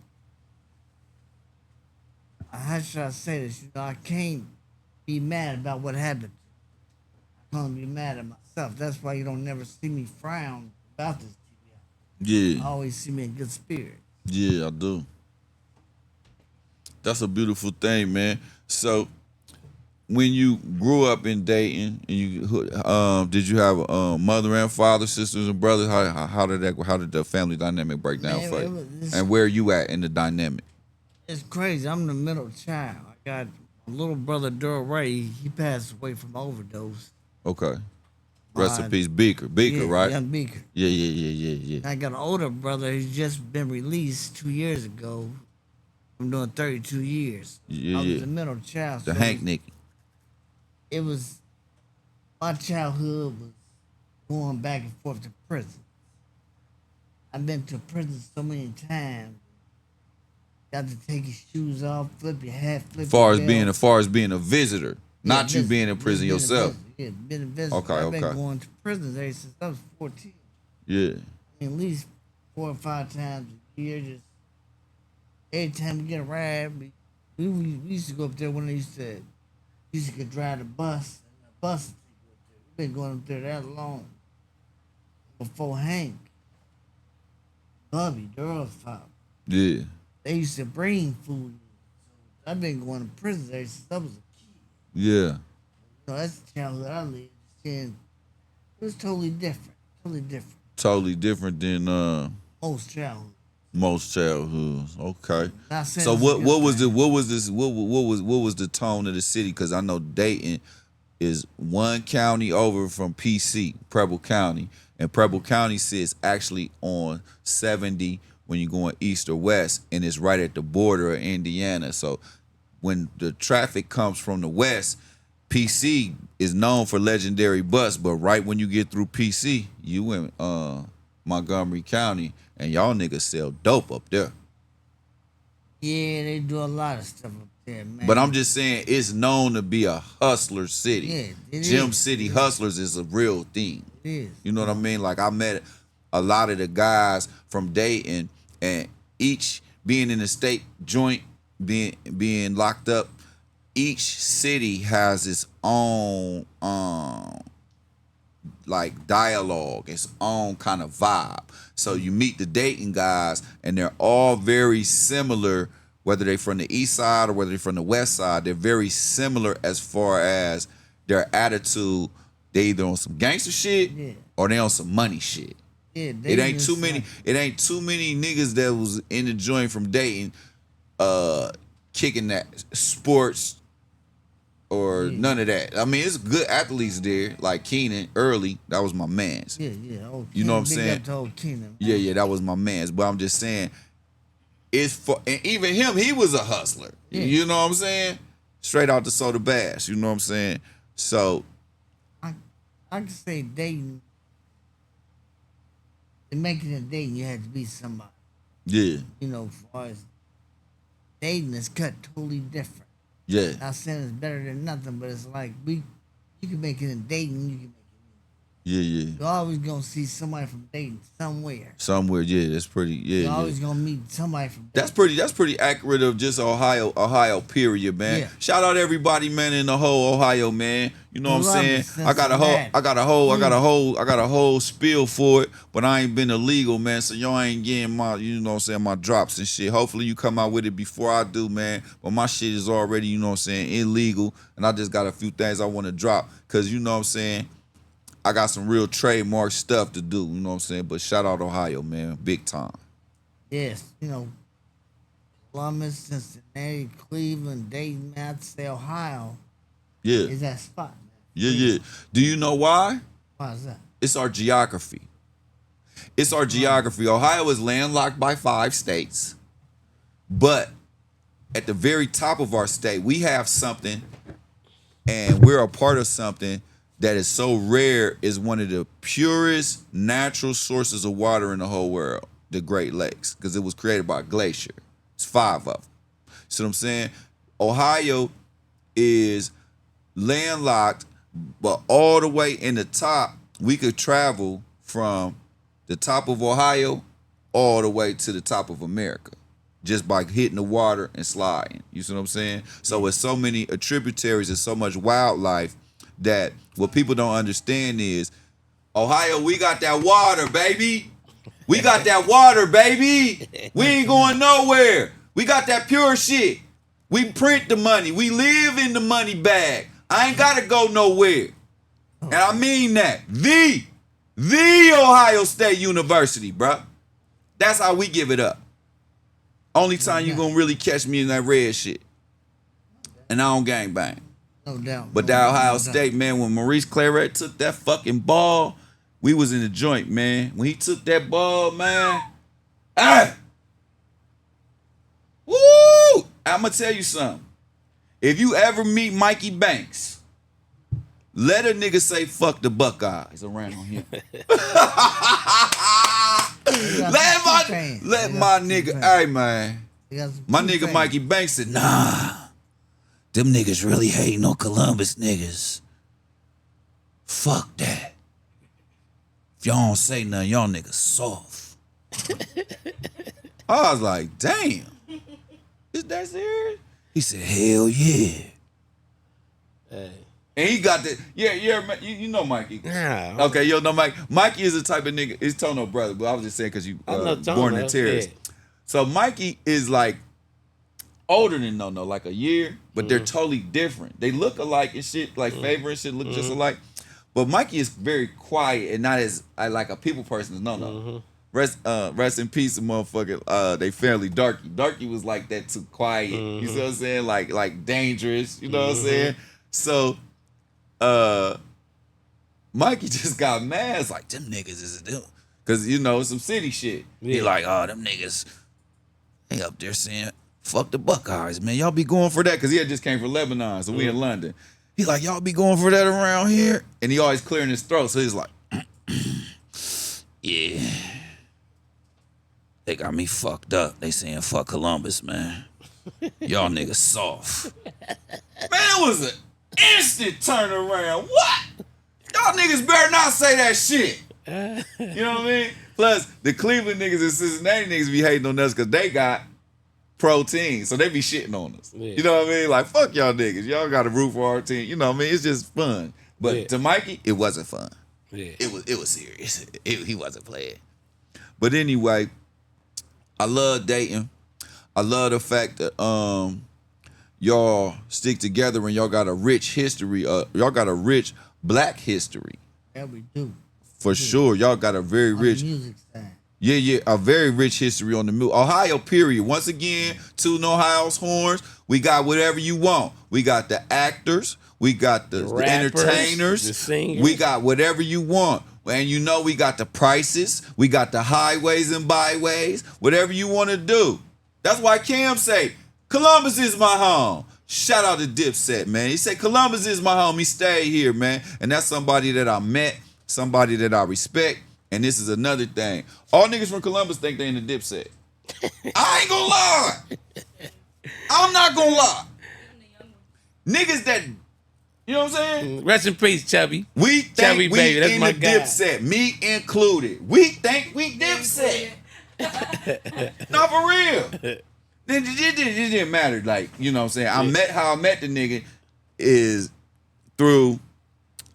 how should I say this? You know, I can't be mad about what happened. I can't be mad at myself. That's why you don't never see me frown about this. Yeah. I always see me in good spirit. Yeah, I do. That's a beautiful thing, man. So, when you grew up in Dayton, and you did you have a mother and father, sisters and brothers? How did the family dynamic break down for you? And where are you at in the dynamic? It's crazy. I'm the middle child. I got a little brother, Daryl Ray. He passed away from overdose. Okay. Rest in peace, Beaker. Beaker, Yeah, right? Young Beaker. Yeah. I got an older brother. He's just been released 2 years ago. I'm doing 32 years. I was the middle child. The so Hank Nicky. It was, my childhood was going back and forth to prison. I've been to prison so many times. Got to take your shoes off, flip your hat, flip As far your belt. as being a visitor, not you visit- being in prison been a yourself. visitor. Yeah, been a visitor. Okay, I've been okay. going to prison ever since I was 14. Yeah. At least 4 or 5 times a year. Just every time we get a ride, we used to go up there when they used to drive the bus, and the bus would take you up there. We've been going up there that long. Before Hank, Bubby, Durrell's father, Yeah. they used to bring food. So I've been going to prison ever since I was a kid. Yeah. So that's the childhood I lived. And it was totally different. Totally different than Most childhood. most childhoods. Okay. Not saying So it's a what good was thing. what was the tone of the city? Because I know Dayton is one county over from PC, Preble County, and Preble County sits actually on 70 when you're going east or west, and it's right at the border of Indiana. So when the traffic comes from the west, PC is known for legendary bus, but right when you get through PC, you in Montgomery County, and y'all niggas sell dope up there. Yeah, they do a lot of stuff up there, man. But I'm just saying, it's known to be a hustler city. Yeah, it Gym is. City hustlers is a real thing. It is. You know what I mean? Like, I met a lot of the guys from Dayton, and each being in the state joint, being locked up, each city has its own like dialogue, its own kind of vibe. So you meet the Dayton guys, and they're all very similar, whether they're from the east side or whether they're from the west side. They're very similar as far as their attitude. They either on some gangster shit or they on some money shit. Yeah, It ain't too many niggas that was in the joint from Dayton kicking that sports or none of that. I mean, it's good athletes there, like Keenan early. That was my man's. Yeah, yeah. Oh, You know what I'm big saying? Up to old Keenan. Yeah, that was my man's. But I'm just saying, it's for, and even him, he was a hustler. Yeah. You know what I'm saying? Straight out the soda bass. You know what I'm saying? So I can say Dayton. To make it in Dayton, you had to be somebody. yeah, You know, as far as Dayton is cut totally different. yeah, Not saying it's better than nothing, but it's like you can make it in Dayton, you can make it. yeah. You're always gonna see somebody from Dayton somewhere. Somewhere, yeah. That's pretty. Yeah, You're yeah. always gonna meet somebody from Dayton. That's pretty accurate of just Ohio period, man. Yeah. Shout out everybody, man, in the whole Ohio, man. You know what I'm Love saying? it, I got a whole spiel for it, but I ain't been illegal, man. So y'all ain't getting my, you know what I'm saying, my drops and shit. Hopefully you come out with it before I do, man. But my shit is already, you know what I'm saying, illegal, and I just got a few things I want to drop, cause you know what I'm saying, I got some real trademark stuff to do, you know what I'm saying? But shout out Ohio, man, big time. Yes, you know, Columbus, Cincinnati, Cleveland, Dayton, man, I'd say Ohio Yeah, is that spot, man. yeah. Do you know why? Why is that? It's our geography. It's our geography. Ohio is landlocked by 5 states, but at the very top of our state, we have something, and we're a part of something that is so rare. Is one of the purest natural sources of water in the whole world, the Great Lakes, because it was created by a glacier. It's 5 of them. See what I'm saying? Ohio is landlocked, but all the way in the top, we could travel from the top of Ohio all the way to the top of America just by hitting the water and sliding. You see what I'm saying? So with so many tributaries and so much wildlife, that what people don't understand is, Ohio, we got that water, baby. We got that water, baby. We ain't going nowhere. We got that pure shit. We print the money. We live in the money bag. I ain't got to go nowhere. And I mean that. The Ohio State University, bruh. That's how we give it up. Only time you gonna really catch me in that red shit. And I don't gangbang. No doubt. But no that doubt, Ohio no State, man, when Maurice Claret took that fucking ball, we was in the joint, man. When he took that ball, man, woo! I'ma tell you something. If you ever meet Mikey Banks, Let a nigga say fuck the Buckeyes around here. let my nigga, hey man. My nigga Mikey Banks said, nah, them niggas really hating on Columbus niggas. Fuck that. If y'all don't say nothing, y'all niggas soft. I was like, damn. Is that serious? He said, hell yeah. Hey. And he got that. Yeah, you know Mikey. Nah. Okay, you know Mike. Mikey is the type of nigga. It's Tono brother, but I was just saying because you born in terrorist. Yeah. So Mikey is like older than No, like a year, but they're totally different. They look alike and shit, like Favor and shit look just alike. But Mikey is very quiet and not as like a people person as No. Rest in peace, motherfucker. They family Darky. Darky was like that too, quiet. You know what I'm saying? Like dangerous. You know what I'm saying? So. Mikey just got mad. It's like, them niggas is them. Cause you know, some city shit. Yeah. He like, oh, them niggas, they up there saying, fuck the Buckeyes, man. Y'all be going for that. Cause he had just came from Lebanon, so we in London. He like, y'all be going for that around here? And he always clearing his throat. So he's like, yeah. They got me fucked up. They saying fuck Columbus, man. Y'all niggas soft. Man, it was an instant turnaround. What? Y'all niggas better not say that shit. You know what I mean? Plus, the Cleveland niggas and Cincinnati niggas be hating on us because they got protein, so they be shitting on us. Yeah. You know what I mean? Like, fuck y'all niggas. Y'all got to root for our team. You know what I mean? It's just fun. But to Mikey, it wasn't fun. Yeah. It was serious. He wasn't playing. But anyway, I love dating. I love the fact that y'all stick together and y'all got a rich history. Y'all got a rich black history. Yeah, we do. For sure. Y'all got a very rich music side. Yeah, a very rich history on the music. Ohio, period. Once again, tooting Ohio's horns. We got whatever you want. We got the actors. We got the rappers, entertainers. The singers. We got whatever you want. And you know we got the prices. We got the highways and byways. Whatever you want to do. That's why Cam say, Columbus is my home. Shout out to Dipset, man. He said, Columbus is my home. He stayed here, man. And that's somebody that I met, somebody that I respect. And this is another thing. All niggas from Columbus think they in the Dipset. I ain't gonna lie. I'm not gonna lie. Niggas that, you know what I'm saying? Rest in peace, Chubby. We think Chubby, we baby. That's in my the guy. Dipset, me included. We think we Dipset. No, for real. It didn't matter. Like, you know what I'm saying? How I met the nigga is through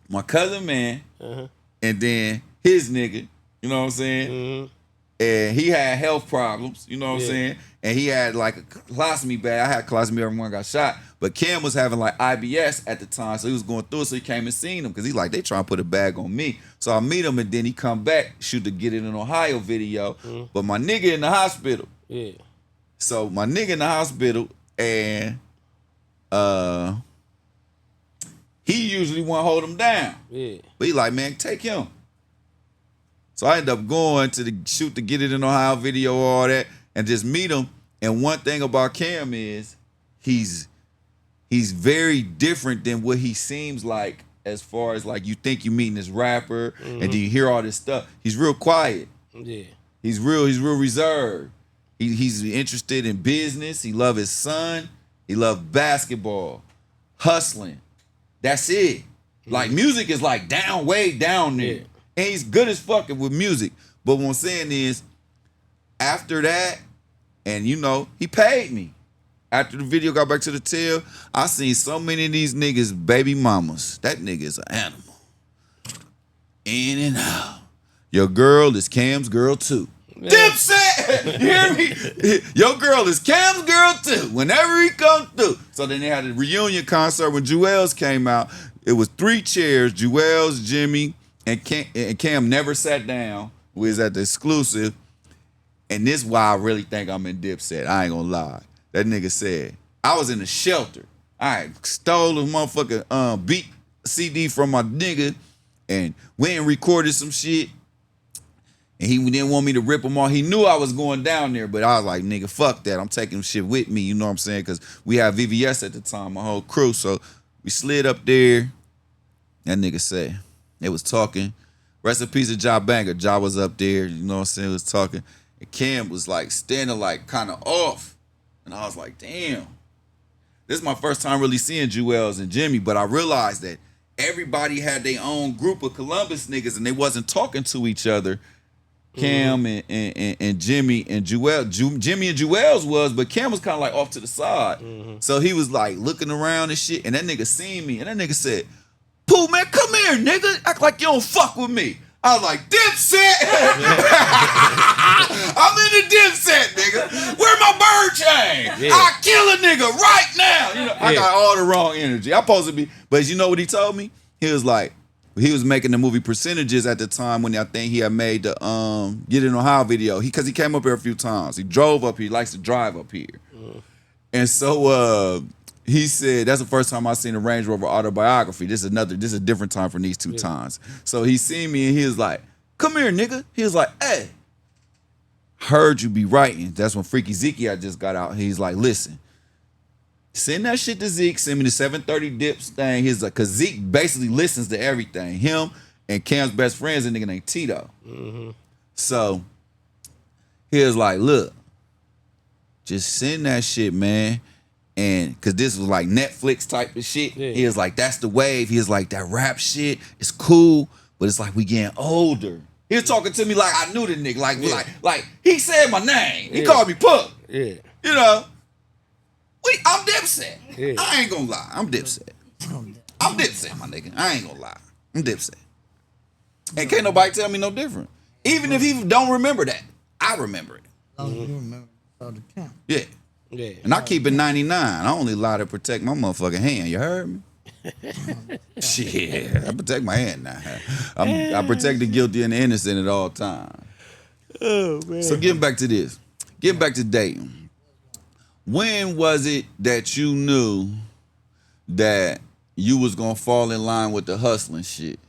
my cousin, man, and then his nigga, you know what I'm saying? And he had health problems, you know what I'm saying? And he had like a colostomy bag. I had colostomy, everyone got shot. But Cam was having like IBS at the time, so he was going through it, so he came and seen him because he's like, they trying to put a bag on me. So I meet him, and then he come back, shoot the Get It in Ohio video. But my nigga in the hospital. Yeah. So my nigga in the hospital, and he usually want to hold him down. Yeah. But he like, man, take him. So I end up going to the shoot the Get It in Ohio video, all that, and just meet him. And one thing about Cam is he's very different than what he seems like, as far as like you think you meeting this rapper and then you hear all this stuff. He's real quiet. Yeah. He's real reserved. He's interested in business. He love his son. He love basketball, hustling. That's it. Like music is like way down there. Yeah. And he's good as fucking with music. But what I'm saying is, after that, and you know, he paid me. After the video got back to the tail, I seen so many of these niggas baby mamas. That nigga is an animal. In and out. Your girl is Cam's girl too. Yeah. Dipset! You hear me? Your girl is Cam's girl too. Whenever he comes through. So then they had a reunion concert when Jewels came out. It was 3 chairs, Jewels, Jimmy, and Cam never sat down. We was at the exclusive. And this is why I really think I'm in Dipset. I ain't gonna lie. That nigga said, I was in the shelter. I stole a motherfucking beat CD from my nigga and went and recorded some shit. And he didn't want me to rip him off. He knew I was going down there, but I was like, nigga, fuck that. I'm taking shit with me, you know what I'm saying? Because we had VVS at the time, my whole crew. So we slid up there, That nigga said, they was talking. Rest in peace to Ja Banger. Ja was up there, you know what I'm saying, was talking. And Cam was like standing like kind of off. And I was like, damn. This is my first time really seeing Jewels and Jimmy, but I realized that everybody had their own group of Columbus niggas and they wasn't talking to each other. Cam and Jimmy and Jewel. Jimmy and Jewels was, but Cam was kind of like off to the side. So he was like looking around and shit, and that nigga seen me, and that nigga said, Pooh, man, come here, nigga. Act like you don't fuck with me. I was like, Dipset! I'm in the Dipset, nigga. Where my bird chain? Yeah. I kill a nigga right now. You know, I got all the wrong energy. I'm supposed to be, but you know what he told me? He was like, he was making the movie Percentages at the time when I think he had made the Get in Ohio video. Because he came up here a few times. He drove up here. He likes to drive up here. And so he said, that's the first time I seen a Range Rover Autobiography. This is a different time from these two times. So he seen me and he was like, come here, nigga. He was like, hey, heard you be writing. That's when Freaky Zeke had just got out. He's like, listen, send that shit to Zeke. Send me the 730 Dips thing. He's like, cause Zeke basically listens to everything. Him and Cam's best friends, a nigga named Tito. So he was like, look, just send that shit, man. And cause this was like Netflix type of shit. He was like, that's the wave. He was like, that rap shit is cool, but it's like we getting older. He was talking to me like I knew the nigga. Like he said my name. He called me Puck. You know. I'm Dipset. I ain't gonna lie. I'm Dipset. I'm Dipset, my nigga. I ain't gonna lie. I'm Dipset. And can't nobody tell me no different. Even if he don't remember that, I remember it. Oh, you remember all the count. Yeah. And I keep it 99. I only lie to protect my motherfucking hand. You heard me? Shit. I protect my hand now. I protect the guilty and the innocent at all times. Oh, man. So getting back to this. Getting back to dating. When was it that you knew that you was gonna fall in line with the hustling shit?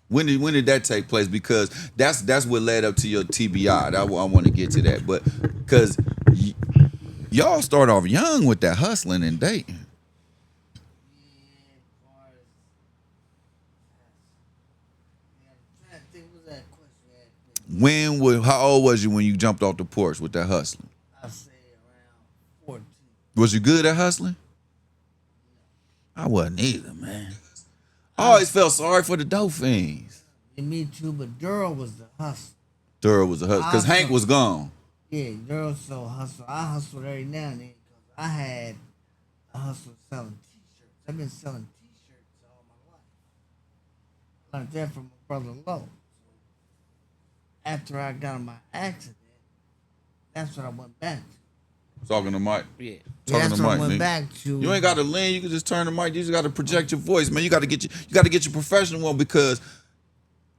When did that take place? Because that's what led up to your TBI. I want to get to that, but because y'all start off young with that hustling and dating. How old was you when you jumped off the porch with that hustling? I say around 14. Was you good at hustling? I wasn't either, man. I always felt sorry for the dope fiends. Yeah, me too, but Durrell was the hustler. Durrell was a hustler because Hank was gone. Yeah, Durrell so hustle. I hustled every now and then because I had a hustle selling T-shirts. I've been selling T-shirts all my life. I learned that from my brother Lowe. After I got in my accident, that's what I went back to. Talking to Mike. Yeah. Talking that's to what Mike, I went nigga. back to. You ain't got to lean. You can just turn the mic. You just got to project your voice, man. You got to get your professional one because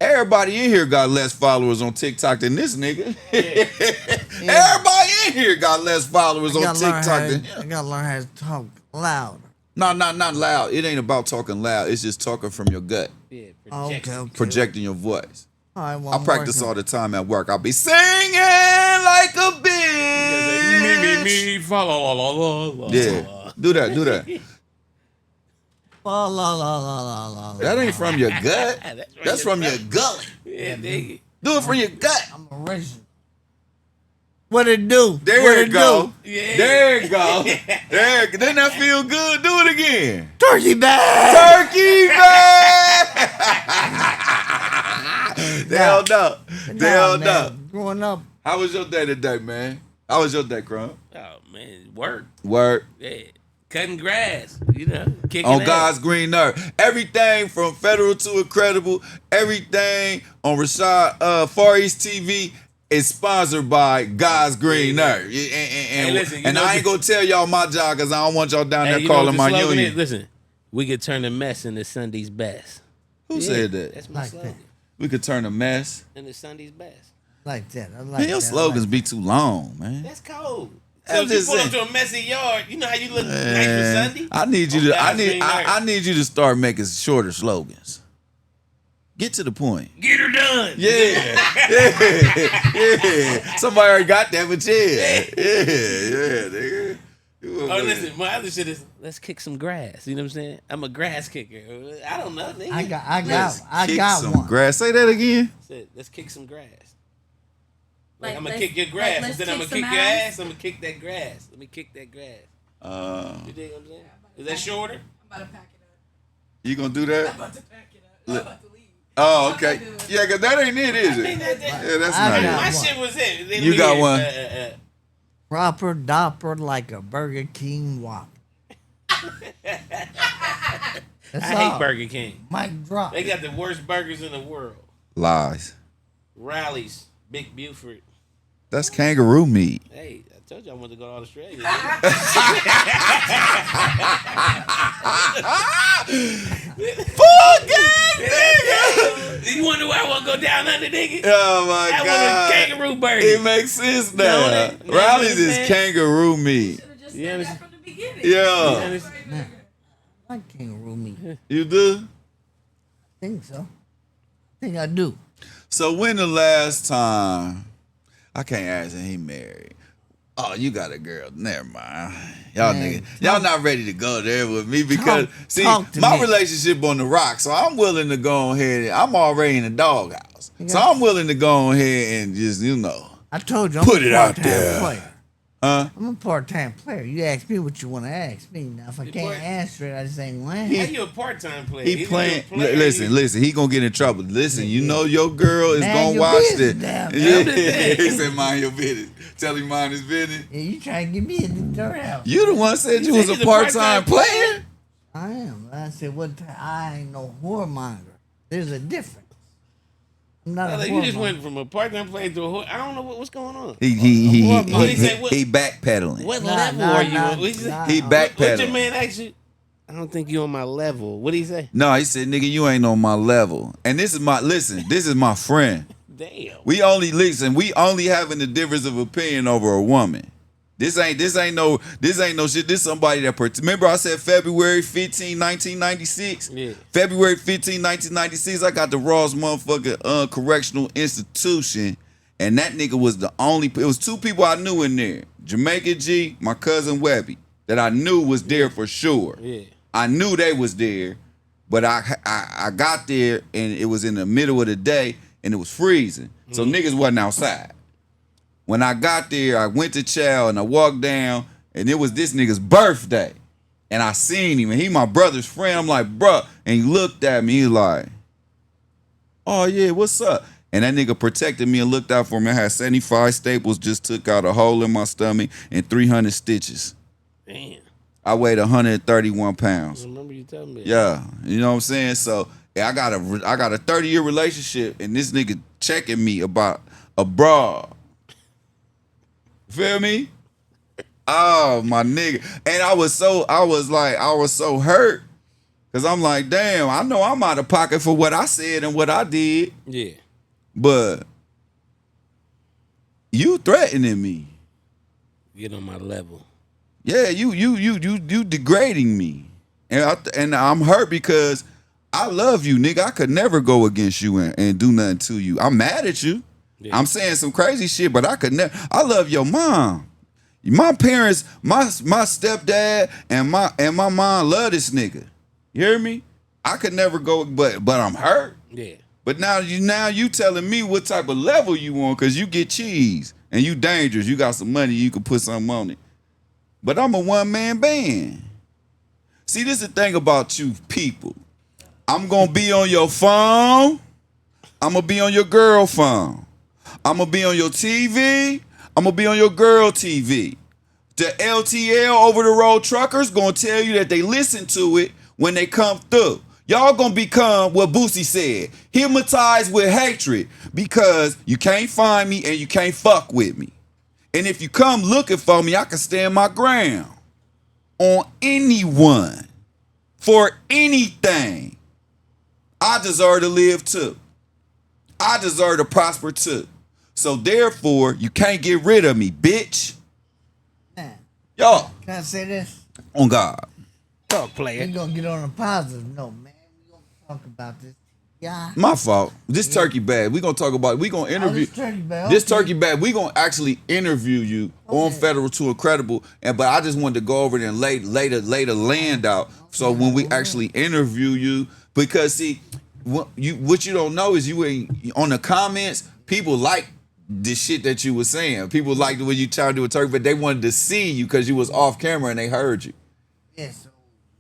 everybody in here got less followers on TikTok than this nigga. Everybody in here got less followers on TikTok than him. I gotta learn how to talk louder. No, not loud. It ain't about talking loud. It's just talking from your gut. Yeah. Okay. Projecting your voice. All right, well, I practice all the time at work. I'll be singing like a bitch. Me, follow. Yeah, do that. La la la la la la. That ain't from your gut. That's from your gullet. Yeah, nigga. Do it from your gut. I'm original. What it do? There you go. Yeah. There you go. There. Didn't that feel good? Do it again. Turkey bag. Turkey bag. They don't know. They don't know. Growing up. How was your day today, man? How was your day, Crumb? Oh man, work. Word. Yeah. Cutting grass, you know, kicking On ass. God's green earth. Everything from Federal to Incredible, everything on Rashad Far East TV is sponsored by God's green earth. And listen, I ain't gonna tell y'all my job because I don't want y'all down there you know calling what the my slogan union. is? Listen, we could turn a mess into Sunday's best. Who said that? That's my Like slogan. that. We could turn a mess. Into Sunday's best. Like that. I like Man, your that. slogans be too long, man. That's cold. I'm So if you just pull up saying. to a messy yard, you know how you look nice for Man, Sunday? I need you On to. God's green earth. I need you to start making shorter slogans. Get to the point. Get her done. Yeah. Somebody already got that, but yeah, nigga. Oh, listen, my other shit is let's kick some grass. You know what I'm saying? I'm a grass kicker. I don't know, nigga. I got some one. grass. Say that again. Said, let's kick some grass. Like, I'm gonna kick your grass, let's but then I'm kick gonna kick some your ass. ass. I'm gonna kick that grass. Let me kick that grass. You dig what I'm saying? Is that shorter? I'm about to pack it up. You gonna do that? I'm about to pack it up. I'm about to leave. Oh, okay. Yeah, cause that ain't it, is it? Yeah, that's I not got My it. shit was it. Then You we got here, one. Proper dopper like a Burger King Whopper. I hate Burger King. Mic drop. They got the worst burgers in the world. Lies. Rallies, Big Buford. That's kangaroo meat. Hey, I told you I wanted to go to Australia. Fuck it, You wonder why I want to go down under, nigga? Oh my That god. was a kangaroo burger. It makes sense now. Know that? Rallies is Man. kangaroo meat. Should have just You said understand? that from the beginning. Yeah. I like kangaroo meat. I You do? think so. I think I do. So when the last time I can't ask him he married. Oh, you got a girl. Never mind. Y'all Man, niggas. Y'all not ready to go there with me because see talk to my me. relationship on the rock. So I'm willing to go ahead. I'm already in the doghouse. So I'm willing to go ahead and just, I told you I'm Put a it out part-time there. player. huh? I'm a part-time player. You ask me what you want to ask me. Now, if I can't part- answer it, I just ain't lying. How you a part-time player? He Either playing. you a player, Listen. He gonna get in trouble. Listen, you know your girl is Mind gonna your watch business this. now, Yeah, he said mind your business. Tell him mind his business. Yeah, you trying to get me in the dirt house. You the one said you said was he's a a part-time part-time player. I am. I said, what? I ain't no whoremonger. There's a difference. I'm not a Like, whoremonger. you just went from a part-time player to a whore. I don't know what's going on. What did he say? What- he backpedaling. What Nah, level nah, are you nah, on? What he say? nah. He What your backpedaling. man asked you? I don't think you on my level. What did he say? No, he said, "Nigga, you ain't on my level." And this is my friend. Damn. We only having the difference of opinion over a woman. This ain't no shit. This somebody that remember I said February 15, 1996? Yeah. February 15, 1996, I got the Ross motherfucking correctional institution. And that nigga was it was two people I knew in there. Jamaica G, my cousin Webby, that I knew was there for sure. Yeah. I knew they was there, but I got there and it was in the middle of the day and it was freezing. So niggas wasn't outside. When I got there, I went to chow and I walked down and it was this nigga's birthday. And I seen him and he my brother's friend. I'm like, bruh. And he looked at me, he like, oh yeah, what's up? And that nigga protected me and looked out for me. I had 75 staples, just took out a hole in my stomach and 300 stitches. Damn. I weighed 131 pounds. I remember you telling me. Yeah, you know what I'm saying? So yeah, I got a 30-year relationship and this nigga checking me about a bra. Feel me? Oh, my nigga. And I was so hurt. Cause I'm like, damn, I know I'm out of pocket for what I said and what I did. Yeah. But you threatening me. Get on my level. Yeah, you degrading me. And I'm hurt because I love you, nigga. I could never go against you and do nothing to you. I'm mad at you. Yeah. I'm saying some crazy shit, but I could never. I love your mom. My parents, my stepdad and my mom love this nigga. You hear me? I could never go, but I'm hurt. Yeah. But now you telling me what type of level you want because you get cheese and you dangerous. You got some money, you can put something on it. But I'm a one-man band. See, this is the thing about you people. I'm going to be on your phone. I'm going to be on your girl phone. I'm going to be on your TV. I'm going to be on your girl TV. The LTL over-the-road truckers going to tell you that they listen to it when they come through. Y'all going to become what Boosie said, hypnotized with hatred because you can't find me and you can't fuck with me. And if you come looking for me, I can stand my ground on anyone for anything. I deserve to live too. I deserve to prosper too. So therefore, you can't get rid of me, bitch. Man, Y'all, can I say this? on God. Talk, player. We're going to get on a positive note, man. We're going to talk about this Yeah. My fault. This turkey bag. We gonna talk about. We gonna interview. this turkey bag. This Okay. turkey bag. We gonna actually interview you on Federal to Incredible. But I just wanted to go over there and lay the land out. So when we actually interview you, because see, what you don't know is you ain't on the comments. People like the shit that you was saying. People liked the way you tried to do a turkey, but they wanted to see you because you was off camera and they heard you. Yeah, so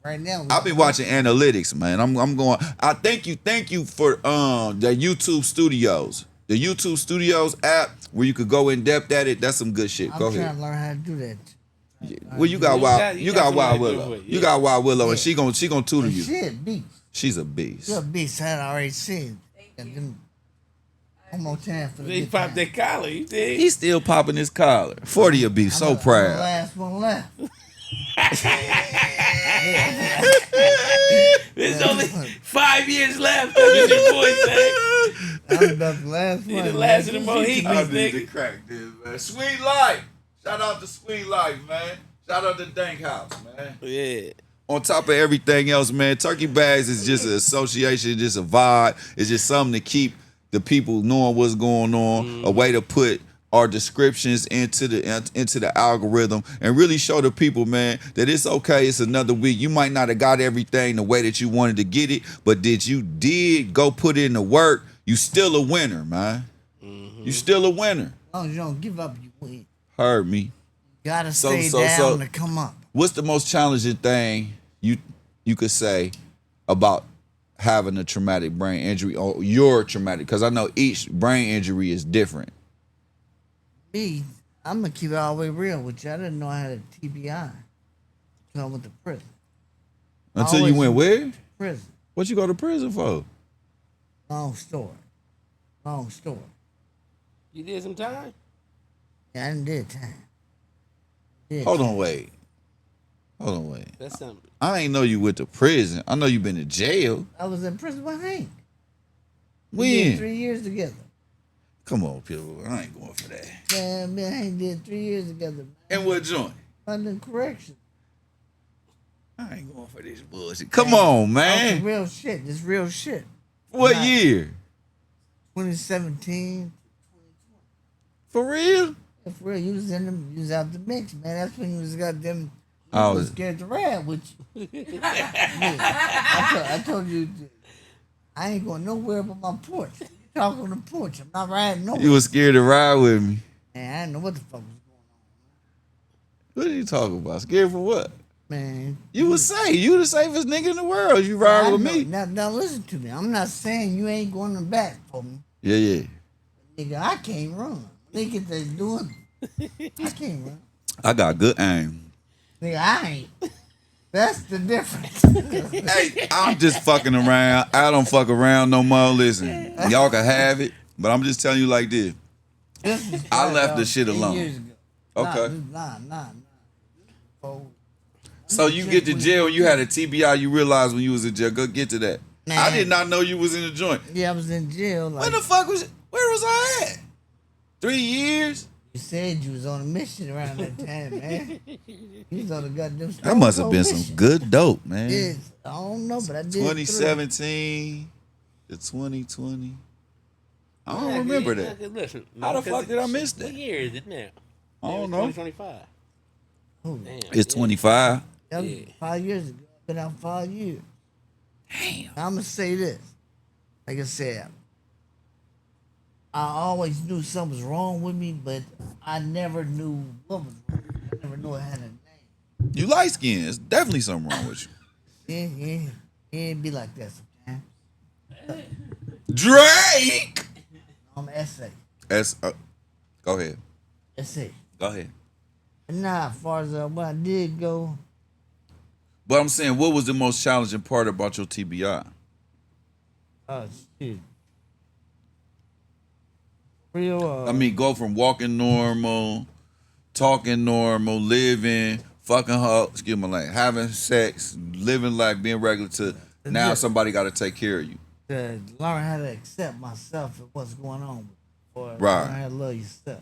right now I've been watching analytics, man. I'm going. I thank you for the YouTube Studios. The YouTube Studios app where you could go in depth at it. That's some good shit. I'm Go trying ahead. to learn how to do that. Well, you got Wild somebody Willow. do it, You got Wild Willow, and Yeah. she gonna tutor you. Shit, beats. She's a beast. You're a beast. I had already seen. One more time for the They good popped time. that collar, you think? He's still popping his collar. 40 will be so I'm the proud. last one left. There's only 5 years left. That's what your boy said. I'm about the last He one. the last of the man. Mohicans, I need to nigga. crack this, man. Sweet Life. Shout out to Sweet Life, man. Shout out to Dank House, man. Yeah. On top of everything else, man, Turkey Bags is just an association, just a vibe. It's just something to keep the people knowing what's going on, a way to put our descriptions into the algorithm and really show the people, man, that it's okay. It's another week. You might not have got everything the way that you wanted to get it, but did go put in the work, you still a winner, man. You still a winner. As long as you don't give up, you win. Heard me. Gotta So- stay so- down so- to come up. What's the most challenging thing you could say about having a traumatic brain injury or your traumatic? Because I know each brain injury is different. Me, I'm gonna keep it all the way real with you. I didn't know I had a TBI until I went to prison. Until you Always went where? Prison. What you go to prison for? Long story. Long story. You did some time? Yeah, I didn't did time. Did Hold time. on, wait. That's something. I ain't know you went to prison. I know you been to jail. I was in prison with Hank. We did When? 3 years together. Come on, people. I ain't going for that. Man, me and Hank did 3 years together. Man. And what joint? London Correction. I ain't going for this bullshit. Come on, That's man. real shit. This real shit. What Nah. year? 2017. For real? Yeah, for real, you was in them, you was out the mix, man. That's when you was got them. I You was- scared to ride with you. I told you, I ain't going nowhere but my porch. You talk on the porch. I'm not riding nowhere. You was scared to ride with me. Man, I didn't know what the fuck was What are you talking about? Scared for what? going on, man. You was safe. You the safest nigga in the world. You ride I with know- me. Now listen to me. I'm not saying you ain't going to back for me. Yeah. Nigga, I can't run. Nigga, they doing. I can't run. I got good aim. Nigga, I ain't. That's the difference. Hey, I'm just fucking around. I don't fuck around no more. Listen, y'all can have it, but I'm just telling you like this. This was I left the about shit 10 alone. years ago. Okay. Nah. Oh, So you get to jail and you had a TBI, you realized when you was in jail. Go get to that. Man. I did not know you was in the joint. yeah, I was in jail. Like, Where the fuck was? Where was I at? 3 years? you said you was on a mission around that time, man. You was on a goddamn. That must have been mission. some good dope, man. Yes, I don't know, but I did. 2017 to 2020. I don't remember that. Listen, How the fuck did I miss that? What year is it now? I don't know. 2025. Oh, Damn. It's 25. that was Yeah. 5 years ago. Been out 5 years. Damn. I'm gonna say this. Like I said, I always knew something was wrong with me, but I never knew what was wrong. I never knew I had a name. You light skinned. It's definitely something wrong with you. Yeah. It be like that sometimes. Drake. I'm essay. Go ahead. Essay. Go ahead. And now, as far as what I did go, But I'm saying, what was the most challenging part about your TBI? shit. Real, I mean, go from walking normal, talking normal, living, fucking her, excuse my language, having sex, living like being regular to now somebody got to take care of you. to learn how to accept myself and what's going on, or Right. learn how to love yourself.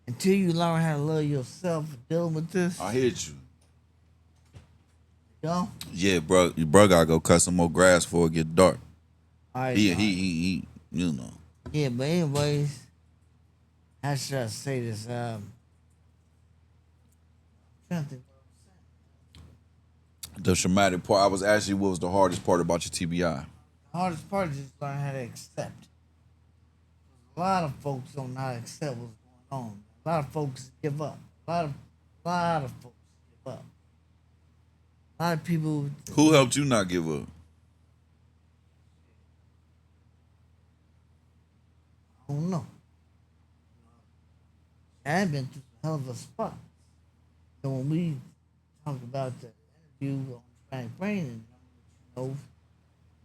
Until you learn how to love yourself, dealing with this, I hit you. you know, Yeah, bro. Your bro got to go cut some more grass before it get dark. Alright, He, you know. yeah, but anyways, how should I say this? Trying to think The traumatic part. I was asking you what was the hardest part about your TBI. the hardest part is just learn how to accept. A lot of folks don't know how to accept what's going on. A lot of folks give up. A lot of folks give up. A lot of people. Who helped you not give up? I don't know. I've been through a hell of a spot. So when we talk about the interview on Traumatic Brain, and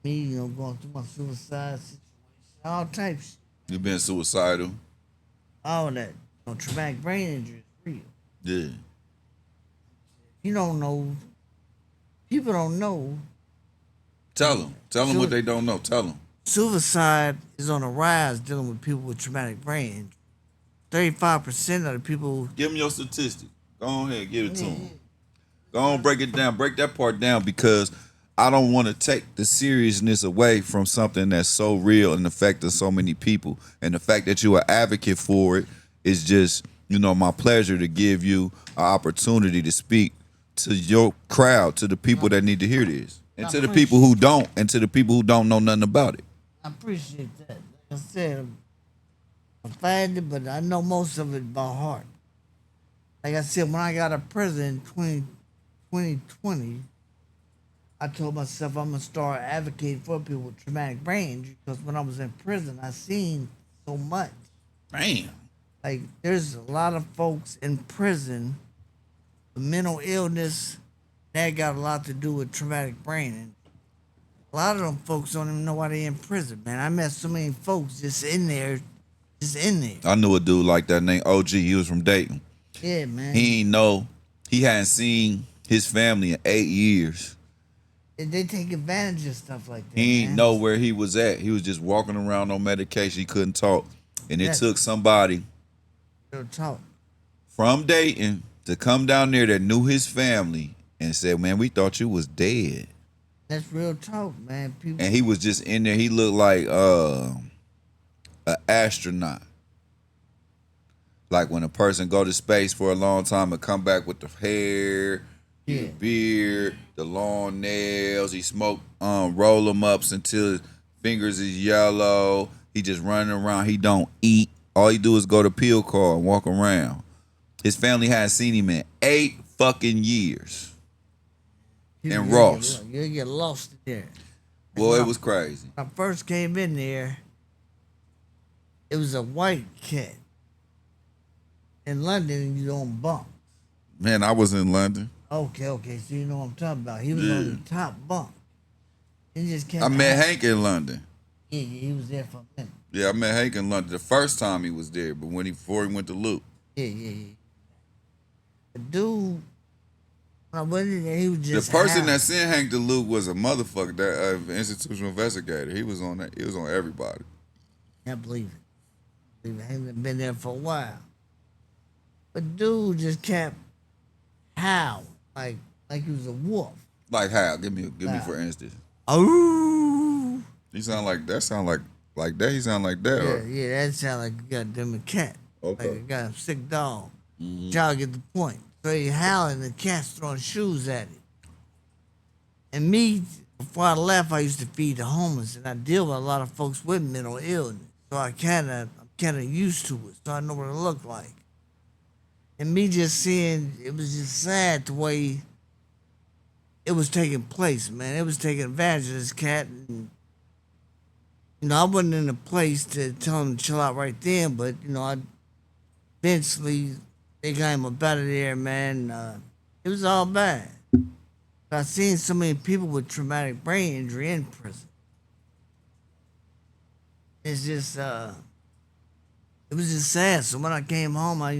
me, going through my suicide situation, all types, shit, You been suicidal? all that. Traumatic brain injury is real. Yeah. You don't know. People don't know. Tell them. Tell them what they don't know. Tell them. Suicide is on the rise dealing with people with traumatic brain injury. 35% of the people. Give them your statistic. Go ahead, give it to them. Go on, break it down. Break that part down because I don't want to take the seriousness away from something that's so real and affecting so many people. And the fact that you're an advocate for it is just, my pleasure to give you an opportunity to speak to your crowd, to the people that need to hear this. And to the people who don't, and to the people who don't know nothing about it. I appreciate that. Like I said, I'm fighting it, but I know most of it by heart. Like I said, when I got out of prison in 2020, I told myself I'm going to start advocating for people with traumatic brain injury because when I was in prison, I seen so much. Damn. Like, there's a lot of folks in prison with mental illness that got a lot to do with traumatic brain injury. A lot of them folks don't even know why they in prison, man. I met so many folks just in there. I knew a dude like that named OG. He was from Dayton. Yeah, man. He hadn't seen his family in 8 years. And they take advantage of stuff like that. He man. didn't know where he was at. He was just walking around on medication. He couldn't talk. And it took somebody Real talk. from Dayton to come down there that knew his family and said, man, we thought you was dead. That's real talk, man. People. And he was just in there. He looked like an astronaut. Like when a person go to space for a long time and come back with the hair, the beard, the long nails. He smoke, roll them ups until his fingers is yellow. He just running around. He don't eat. All he do is go to pill car and walk around. His family hadn't seen him in 8 fucking years. And Ross. You get lost in there. Boy, it was crazy. When I first came in there, it was a white cat. In London, you don't bunk. Man, I was in London. Okay, so you know what I'm talking about. He was on the top bunk. He just came I met Hank in London. Yeah, he was there for a minute. Yeah, I met Hank in London the first time he was there, but before he went to Luke. Yeah. The dude, when I went in there, he was just The person high. that sent Hank to Luke was a motherfucker, that institutional investigator. He was on that. He was on everybody. I believe it. He hasn't been there for a while. But dude just kept howling like he was a wolf. Like how? Give me for instance. Oh. He sound like that. Sound like that. He sound like that. Yeah, that sound like a goddamn cat. Okay. Like a goddamn sick dog. Y'all get the point. So he howling, the cat's throwing shoes at him. And me, before I left, I used to feed the homeless, and I deal with a lot of folks with mental illness. So I'm kind of used to it. So I know what it looked like. And me just seeing, it was just sad the way it was taking place, man. It was taking advantage of this cat. And, I wasn't in a place to tell him to chill out right then, but, I eventually, they got him up out of there, man. It was all bad. But I seen so many people with traumatic brain injury in prison. It's just, it was just sad. So when I came home, I,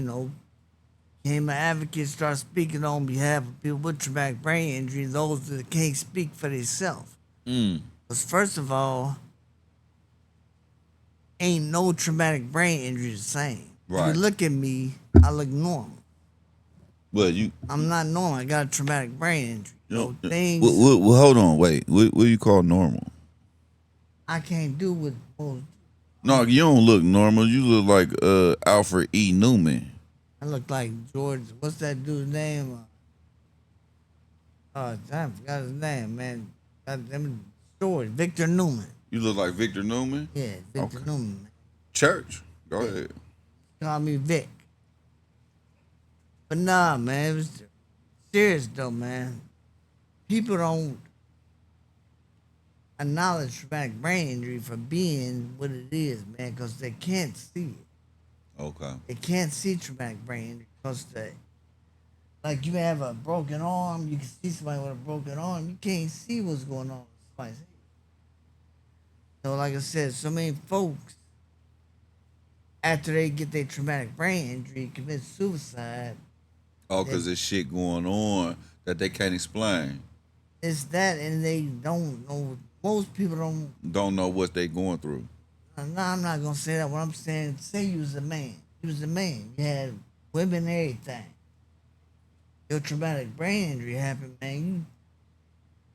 became an advocate, started speaking on behalf of people with traumatic brain injury, those that can't speak for themselves. Because first of all, ain't no traumatic brain injury the same. Right. If you look at me, I look normal. Well, I'm not normal. I got a traumatic brain injury. Things. Well, hold on, wait. What do you call normal? I can't do what most. No, you don't look normal. You look like Alfred E. Newman. I look like George. What's that dude's name? I forgot his name, man. George Victor Newman. You look like Victor Newman? Yeah, Victor Okay. Newman. Man. Church. Go ahead. Call me Vic. But nah, man, it was serious though, man. People don't acknowledge traumatic brain injury for being what it is, man, because they can't see it. Okay. They can't see traumatic brain injury because like you have a broken arm, you can see somebody with a broken arm, you can't see what's going on with somebody's head. So like I said, so many folks, after they get their traumatic brain injury, commit suicide. Oh, because there's shit going on that they can't explain. It's that, and they don't know. Most people Don't know what they going through. No, I'm not gonna say that. What I'm saying, say you was a man. You was a man. You had women, and everything. Your traumatic brain injury happened, man.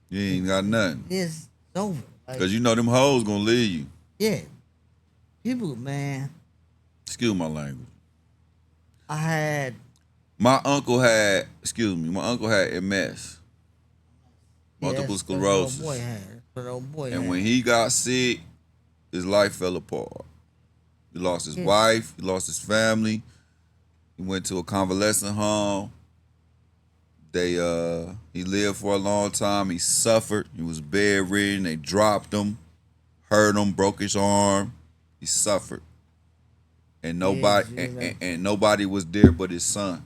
You ain't got nothing. It's over. Like, Because you know them hoes gonna leave you. yeah, people, man. Excuse my language. I had. My uncle had MS. Multiple That's what sclerosis. old boy had. That's what old boy And had. when he got sick, his life fell apart. He lost his Yeah. wife, he lost his family. He went to a convalescent home. He lived for a long time. He suffered. He was bedridden. They dropped him, hurt him, broke his arm. He suffered. And nobody and nobody was there but his son.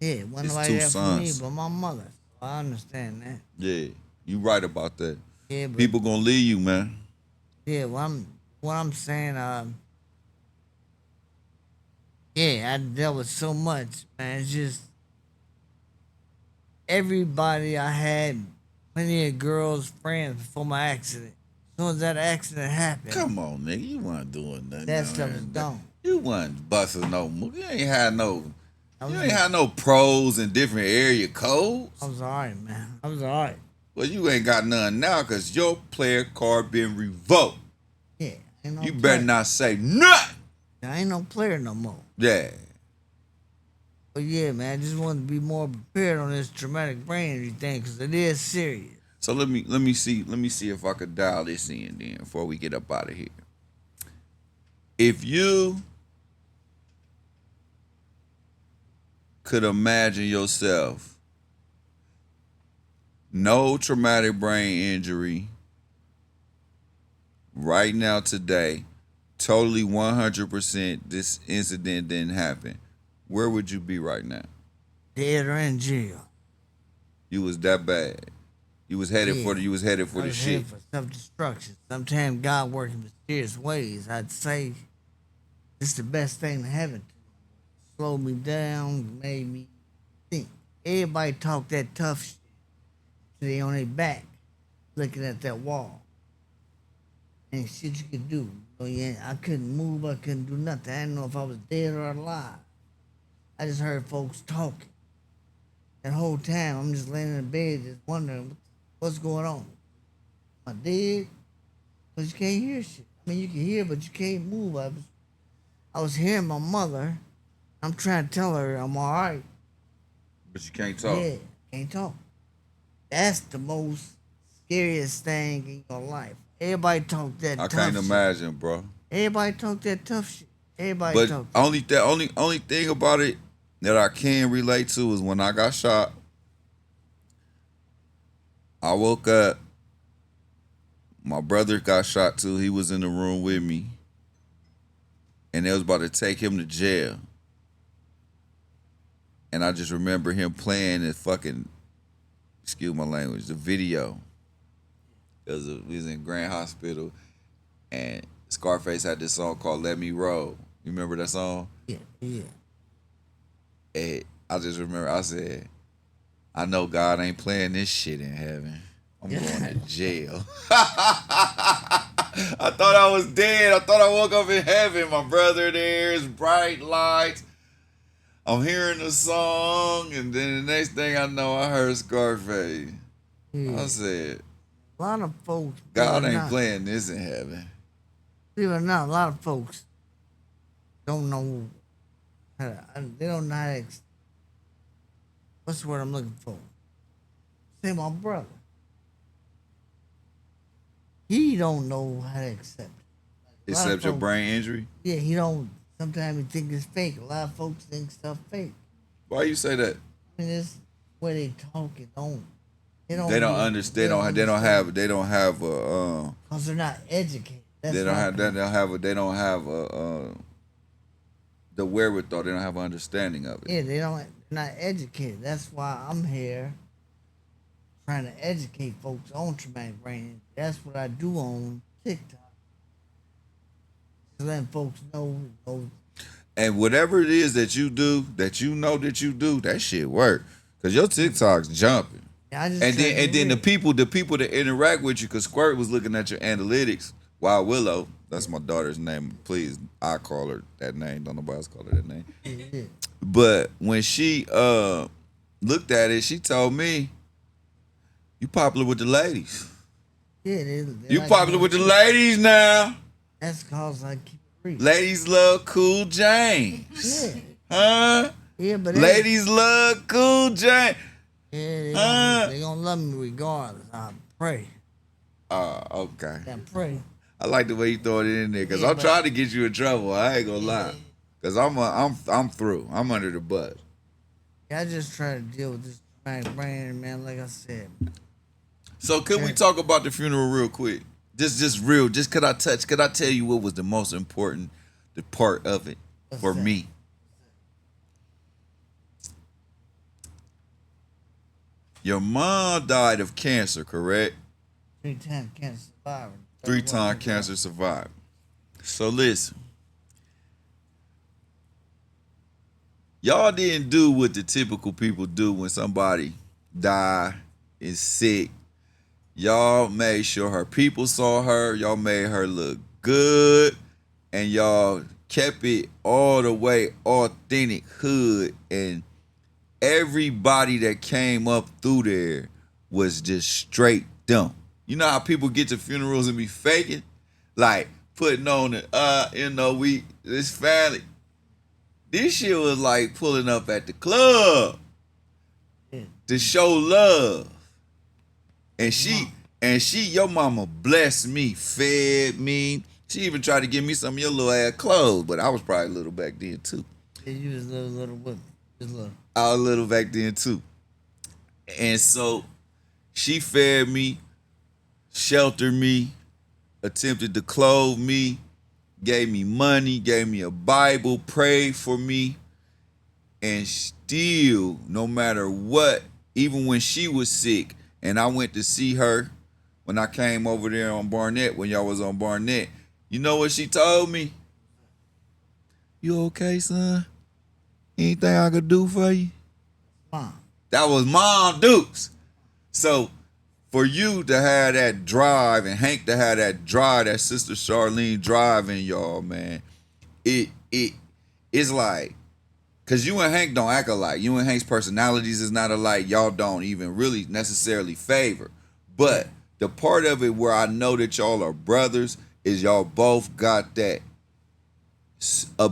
Yeah, wasn't His nobody two there for me sons. but my mother. So I understand that. Yeah, you right about that. Yeah, but People gonna leave you, man. yeah, what I'm saying, yeah, I dealt with so much, man. It's just everybody I had plenty of girls, friends before my accident. As soon as that accident happened, Come on, nigga. You wasn't doing nothing. that down stuff there. was gone. You wasn't busting no move. You ain't had no. I You was, ain't had no pros in different area codes. I was alright, man. I was alright. Well, you ain't got none now because your player card been revoked. Yeah, ain't no You player. better not say nothing. I ain't no player no more. Yeah. But yeah, man, I just wanted to be more prepared on this traumatic brain injury thing because it is serious. So let me see if I could dial this in then before we get up out of here. If you could imagine yourself no traumatic brain injury right now today, totally 100% this incident didn't happen, where would you be right now? Dead or in jail. You was that bad. You was headed Yeah. for the I shit. was headed for self-destruction. Sometimes God works in mysterious ways. I'd say it's the best thing to happen to me. Slowed me down, made me think. Everybody talk that tough shit. They on their back, looking at that wall. Ain't shit you could do. So yeah, I couldn't move, I couldn't do nothing. I didn't know if I was dead or alive. I just heard folks talking. That whole time, I'm just laying in the bed, just wondering what's going on. Am I dead? But you can't hear shit. I mean, you can hear, but you can't move. I was hearing my mother. I'm trying to tell her I'm all right. But you can't talk. Yeah, can't talk. That's the most scariest thing in your life. Everybody talk that I tough can't shit. imagine, bro. Everybody talk that tough shit. Everybody But talk. only thing about it that I can relate to is when I got shot. I woke up. My brother got shot too. He was in the room with me, and they was about to take him to jail. And I just remember him playing the fucking, excuse my language, the video. We was in Grand Hospital, and Scarface had this song called "Let Me Roll." You remember that song? Yeah, yeah. And I just remember I said, I know God ain't playing this shit in heaven. I'm going to jail. I thought I was dead. I thought I woke up in heaven. My brother there, it's bright lights. I'm hearing the song, and then the next thing I know, I heard Scarface. Yeah. I said, A lot of folks. God ain't playing this in heaven. Believe it or not, a lot of folks don't know how to, they don't know how to, what's the word I'm looking for? Say my brother. He don't know how to accept it. Accept your brain injury? Yeah, he don't. Sometimes he think it's fake. A lot of folks think stuff fake. Why you say that? I mean, it's where they talk. They don't understand. They don't have a. Because they're not educated. That's They don't have the wherewithal. They don't have an understanding of it. Yeah, they're not educated. That's why I'm here trying to educate folks on traumatic brain injury. That's what I do on TikTok. To let folks know. And whatever it is that you do, that you know that you do, that shit work. Cause your TikTok's jumping. Yeah, and then the people that interact with you, cause Squirt was looking at your analytics while Willow, that's my daughter's name. Please, I call her that name. Don't nobody else call her that name. Yeah. But when she looked at it, she told me, "You popular with the ladies. Yeah, You like popular with the ladies now. That's cause I keep reading. Ladies love Cool James. Yeah. Huh? Yeah, but ladies love Cool James. Yeah, they gonna love me regardless. I pray. Okay. I pray. I like the way you throw it in there, cause I'm trying to get you in trouble. I ain't gonna lie, cause I'm through. I'm under the bus. Yeah, I just try to deal with this traumatic brain, man. Like I said. So can we talk about the funeral real quick? Just could I tell you what was the most important part of it for me? Your mom died of cancer, correct? 3-time cancer survivor. 3-time cancer survivor. So listen. Y'all didn't do what the typical people do when somebody die, is sick. Y'all made sure her people saw her. Y'all made her look good. And y'all kept it all the way authentic hood. And everybody that came up through there was just straight dumb. You know how people get to funerals and be faking? Like putting on the, this family. This shit was like pulling up at the club to show love. And your mama blessed me, fed me. She even tried to give me some of your little ass clothes, but I was probably little back then too. Yeah, you was little with me. Just little. I was little back then too. And so she fed me, sheltered me, attempted to clothe me, gave me money, gave me a Bible, prayed for me. And still, no matter what, even when she was sick, and I went to see her when I came over there on Barnett, when y'all was on Barnett, you know what she told me? You okay, son? Anything I could do for you? Mom. That was Mom Dukes. So for you to have that drive and Hank to have that drive, that sister Charlene drive in y'all, man, it's like, cause you and Hank don't act alike. You and Hank's personalities is not alike. Y'all don't even really necessarily favor. But the part of it where I know that y'all are brothers is y'all both got that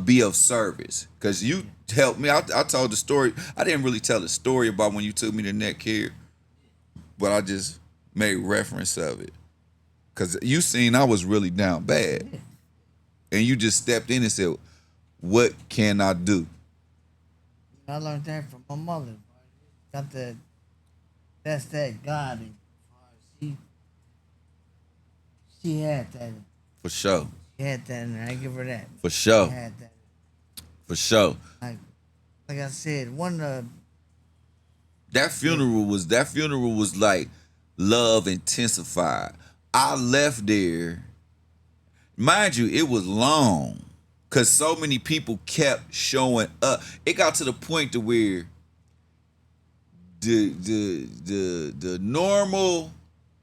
be of service. Cause you helped me. I told the story. I didn't really tell the story about when you took me to neck care, but I just made reference of it. Cause you seen I was really down bad. And you just stepped in and said, what can I do? I learned that from my mother. Got that. That's that God in her. She had that. For sure. She had that, and I give her that. For sure. She had that. For sure. Like I said, that funeral was like love intensified. I left there. Mind you, it was long. Cause so many people kept showing up. It got to the point to where the normal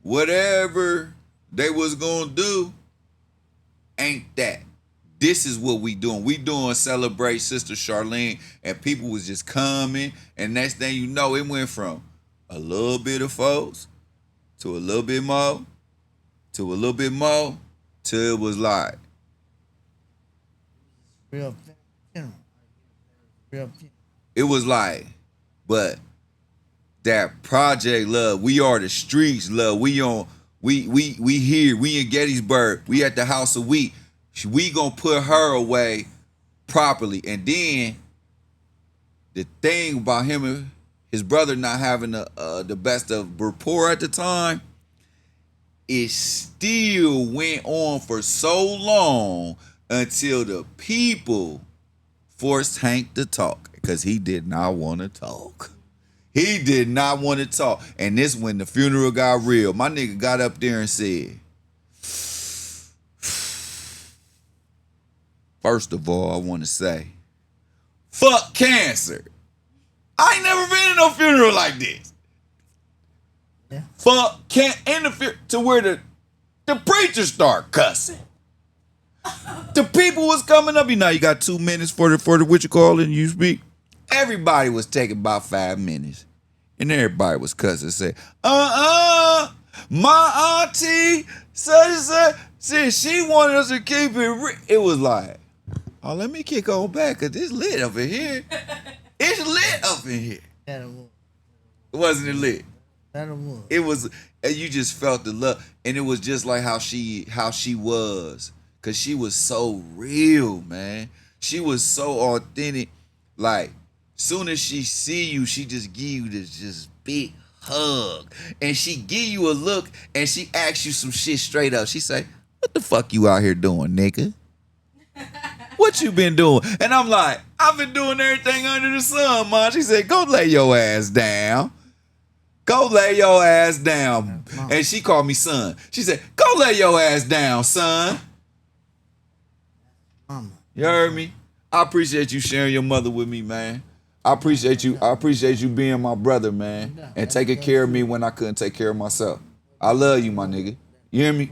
whatever they was gonna do ain't that. This is what we doing. We doing celebrate Sister Charlene, and people was just coming. And next thing you know, it went from a little bit of folks to a little bit more to a little bit more till it was like, Real funeral. Real funeral. it was like, but that Project Love, we are the streets, love. We here, we in Gettysburg, we at the House of Wheat. We gonna put her away properly. And then the thing about him and his brother not having the best of rapport at the time, it still went on for so long until the people forced Hank to talk, because he did not want to talk. He did not want to talk. And this when the funeral got real. My nigga got up there and said, first of all, I want to say, fuck cancer. I ain't never been in no funeral like this. Yeah. Fuck cancer. To where the preacher start cussing. The people was coming up. You know, you got 2 minutes for the what you call it and you speak. Everybody was taking about 5 minutes. And everybody was cussing. Say, my auntie said she wanted us to keep it real. It was like, oh, let me kick on back, because it's lit up in here. It's lit up in here. That it was. Wasn't it lit? That it was. It was, and you just felt the love. And it was just like how she was. Because she was so real, man. She was so authentic. Like, soon as she see you, she just give you this just big hug. And she give you a look, and she asks you some shit straight up. She say, what the fuck you out here doing, nigga? What you been doing? And I'm like, I've been doing everything under the sun, man. She said, go lay your ass down. Go lay your ass down. And she called me son. She said, go lay your ass down, son. Mama. You heard me? I appreciate you sharing your mother with me, man. I appreciate you. I appreciate you being my brother, man, and taking care of me when I couldn't take care of myself. I love you, my nigga. You hear me?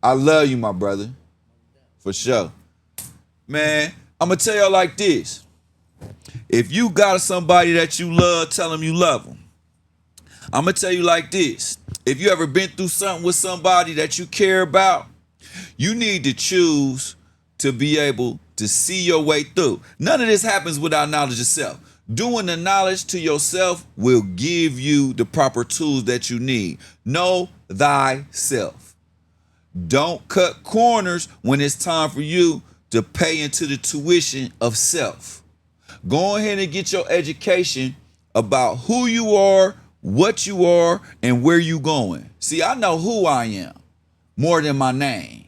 I love you, my brother. For sure. Man, I'm going to tell y'all like this. If you got somebody that you love, tell them you love them. I'm going to tell you like this. If you ever been through something with somebody that you care about, you need to choose to be able to see your way through. None of this happens without knowledge of self. Doing the knowledge to yourself will give you the proper tools that you need. Know thyself. Don't cut corners when it's time for you to pay into the tuition of self. Go ahead and get your education about who you are, what you are, and where you going. See, I know who I am more than my name.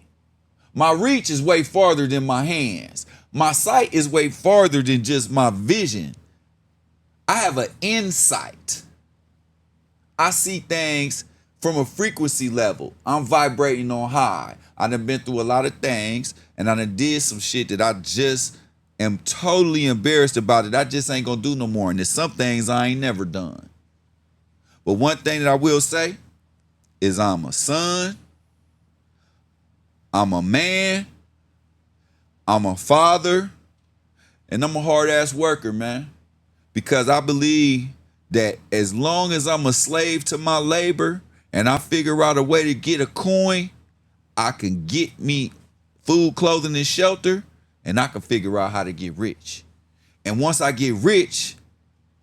My reach is way farther than my hands. My sight is way farther than just my vision. I have an insight. I see things from a frequency level. I'm vibrating on high. I done been through a lot of things, and I done did some shit that I just am totally embarrassed about it. I just ain't gonna do no more. And there's some things I ain't never done. But one thing that I will say is I'm a son, I'm a man, I'm a father, and I'm a hard-ass worker, man. Because I believe that as long as I'm a slave to my labor and I figure out a way to get a coin, I can get me food, clothing, and shelter, and I can figure out how to get rich. And once I get rich,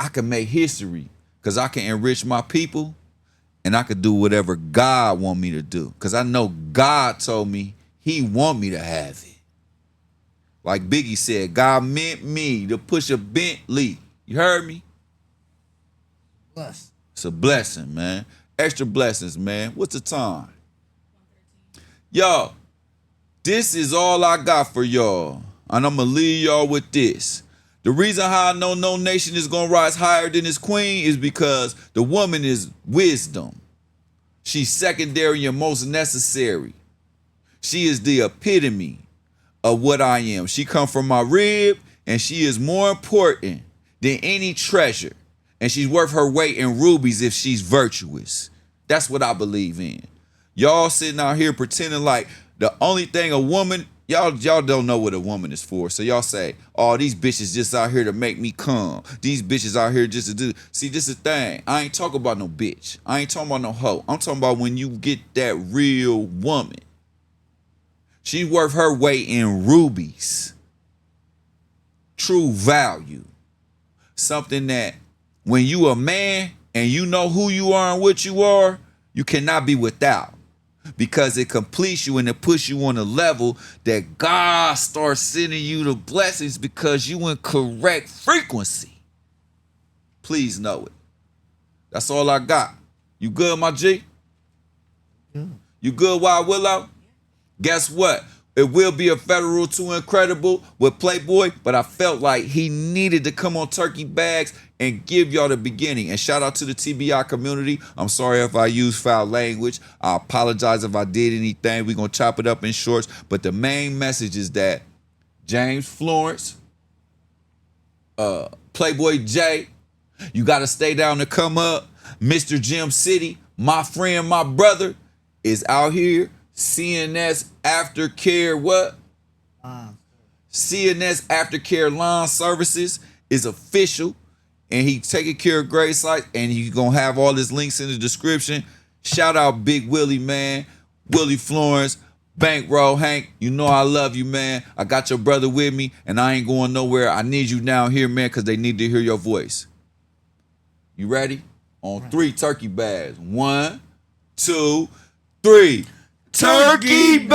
I can make history because I can enrich my people and I can do whatever God want me to do. Because I know God told me he want me to have it. Like Biggie said, God meant me to push a Bentley. You heard me? Bless. It's a blessing, man. Extra blessings, man. What's the time? Yo, this is all I got for y'all. And I'm going to leave y'all with this. The reason how I know no nation is going to rise higher than its queen is because the woman is wisdom. She's secondary and most necessary. She is the epitome of what I am. She come from my rib, and she is more important than any treasure. And she's worth her weight in rubies if she's virtuous. That's what I believe in. Y'all sitting out here pretending like the only thing a woman y'all don't know what a woman is for. So y'all say, oh, these bitches just out here to make me come. These bitches out here just to do. See, this is the thing. I ain't talking about no bitch. I ain't talking about no hoe. I'm talking about when you get that real woman. She worth her weight in rubies. True value. Something that when you a man and you know who you are and what you are, you cannot be without. Because it completes you and it puts you on a level that God starts sending you the blessings because you in correct frequency. Please know it. That's all I got. You good, my G? Yeah. You good, Wild Willow? Guess what? It will be a Federal 2 Incredible with Playboy, but I felt like he needed to come on Turkey Bags and give y'all the beginning. And shout out to the TBI community. I'm sorry if I use foul language. I apologize if I did anything. We're going to chop it up in shorts. But the main message is that James Florence, Playboy J, you got to stay down to come up. Mr. Jim City, my friend, my brother, is out here. CNS Aftercare what? CNS Aftercare Lawn Services is official, and he taking care of great sites, and you gonna have all his links in the description. Shout out Big Willie, man. Willie Florence, Bankroll Hank. You know I love you, man. I got your brother with me, and I ain't going nowhere. I need you down here, man, because they need to hear your voice. You ready? On 3, Turkey Bags. 1, 2, 3. Turkey Bags!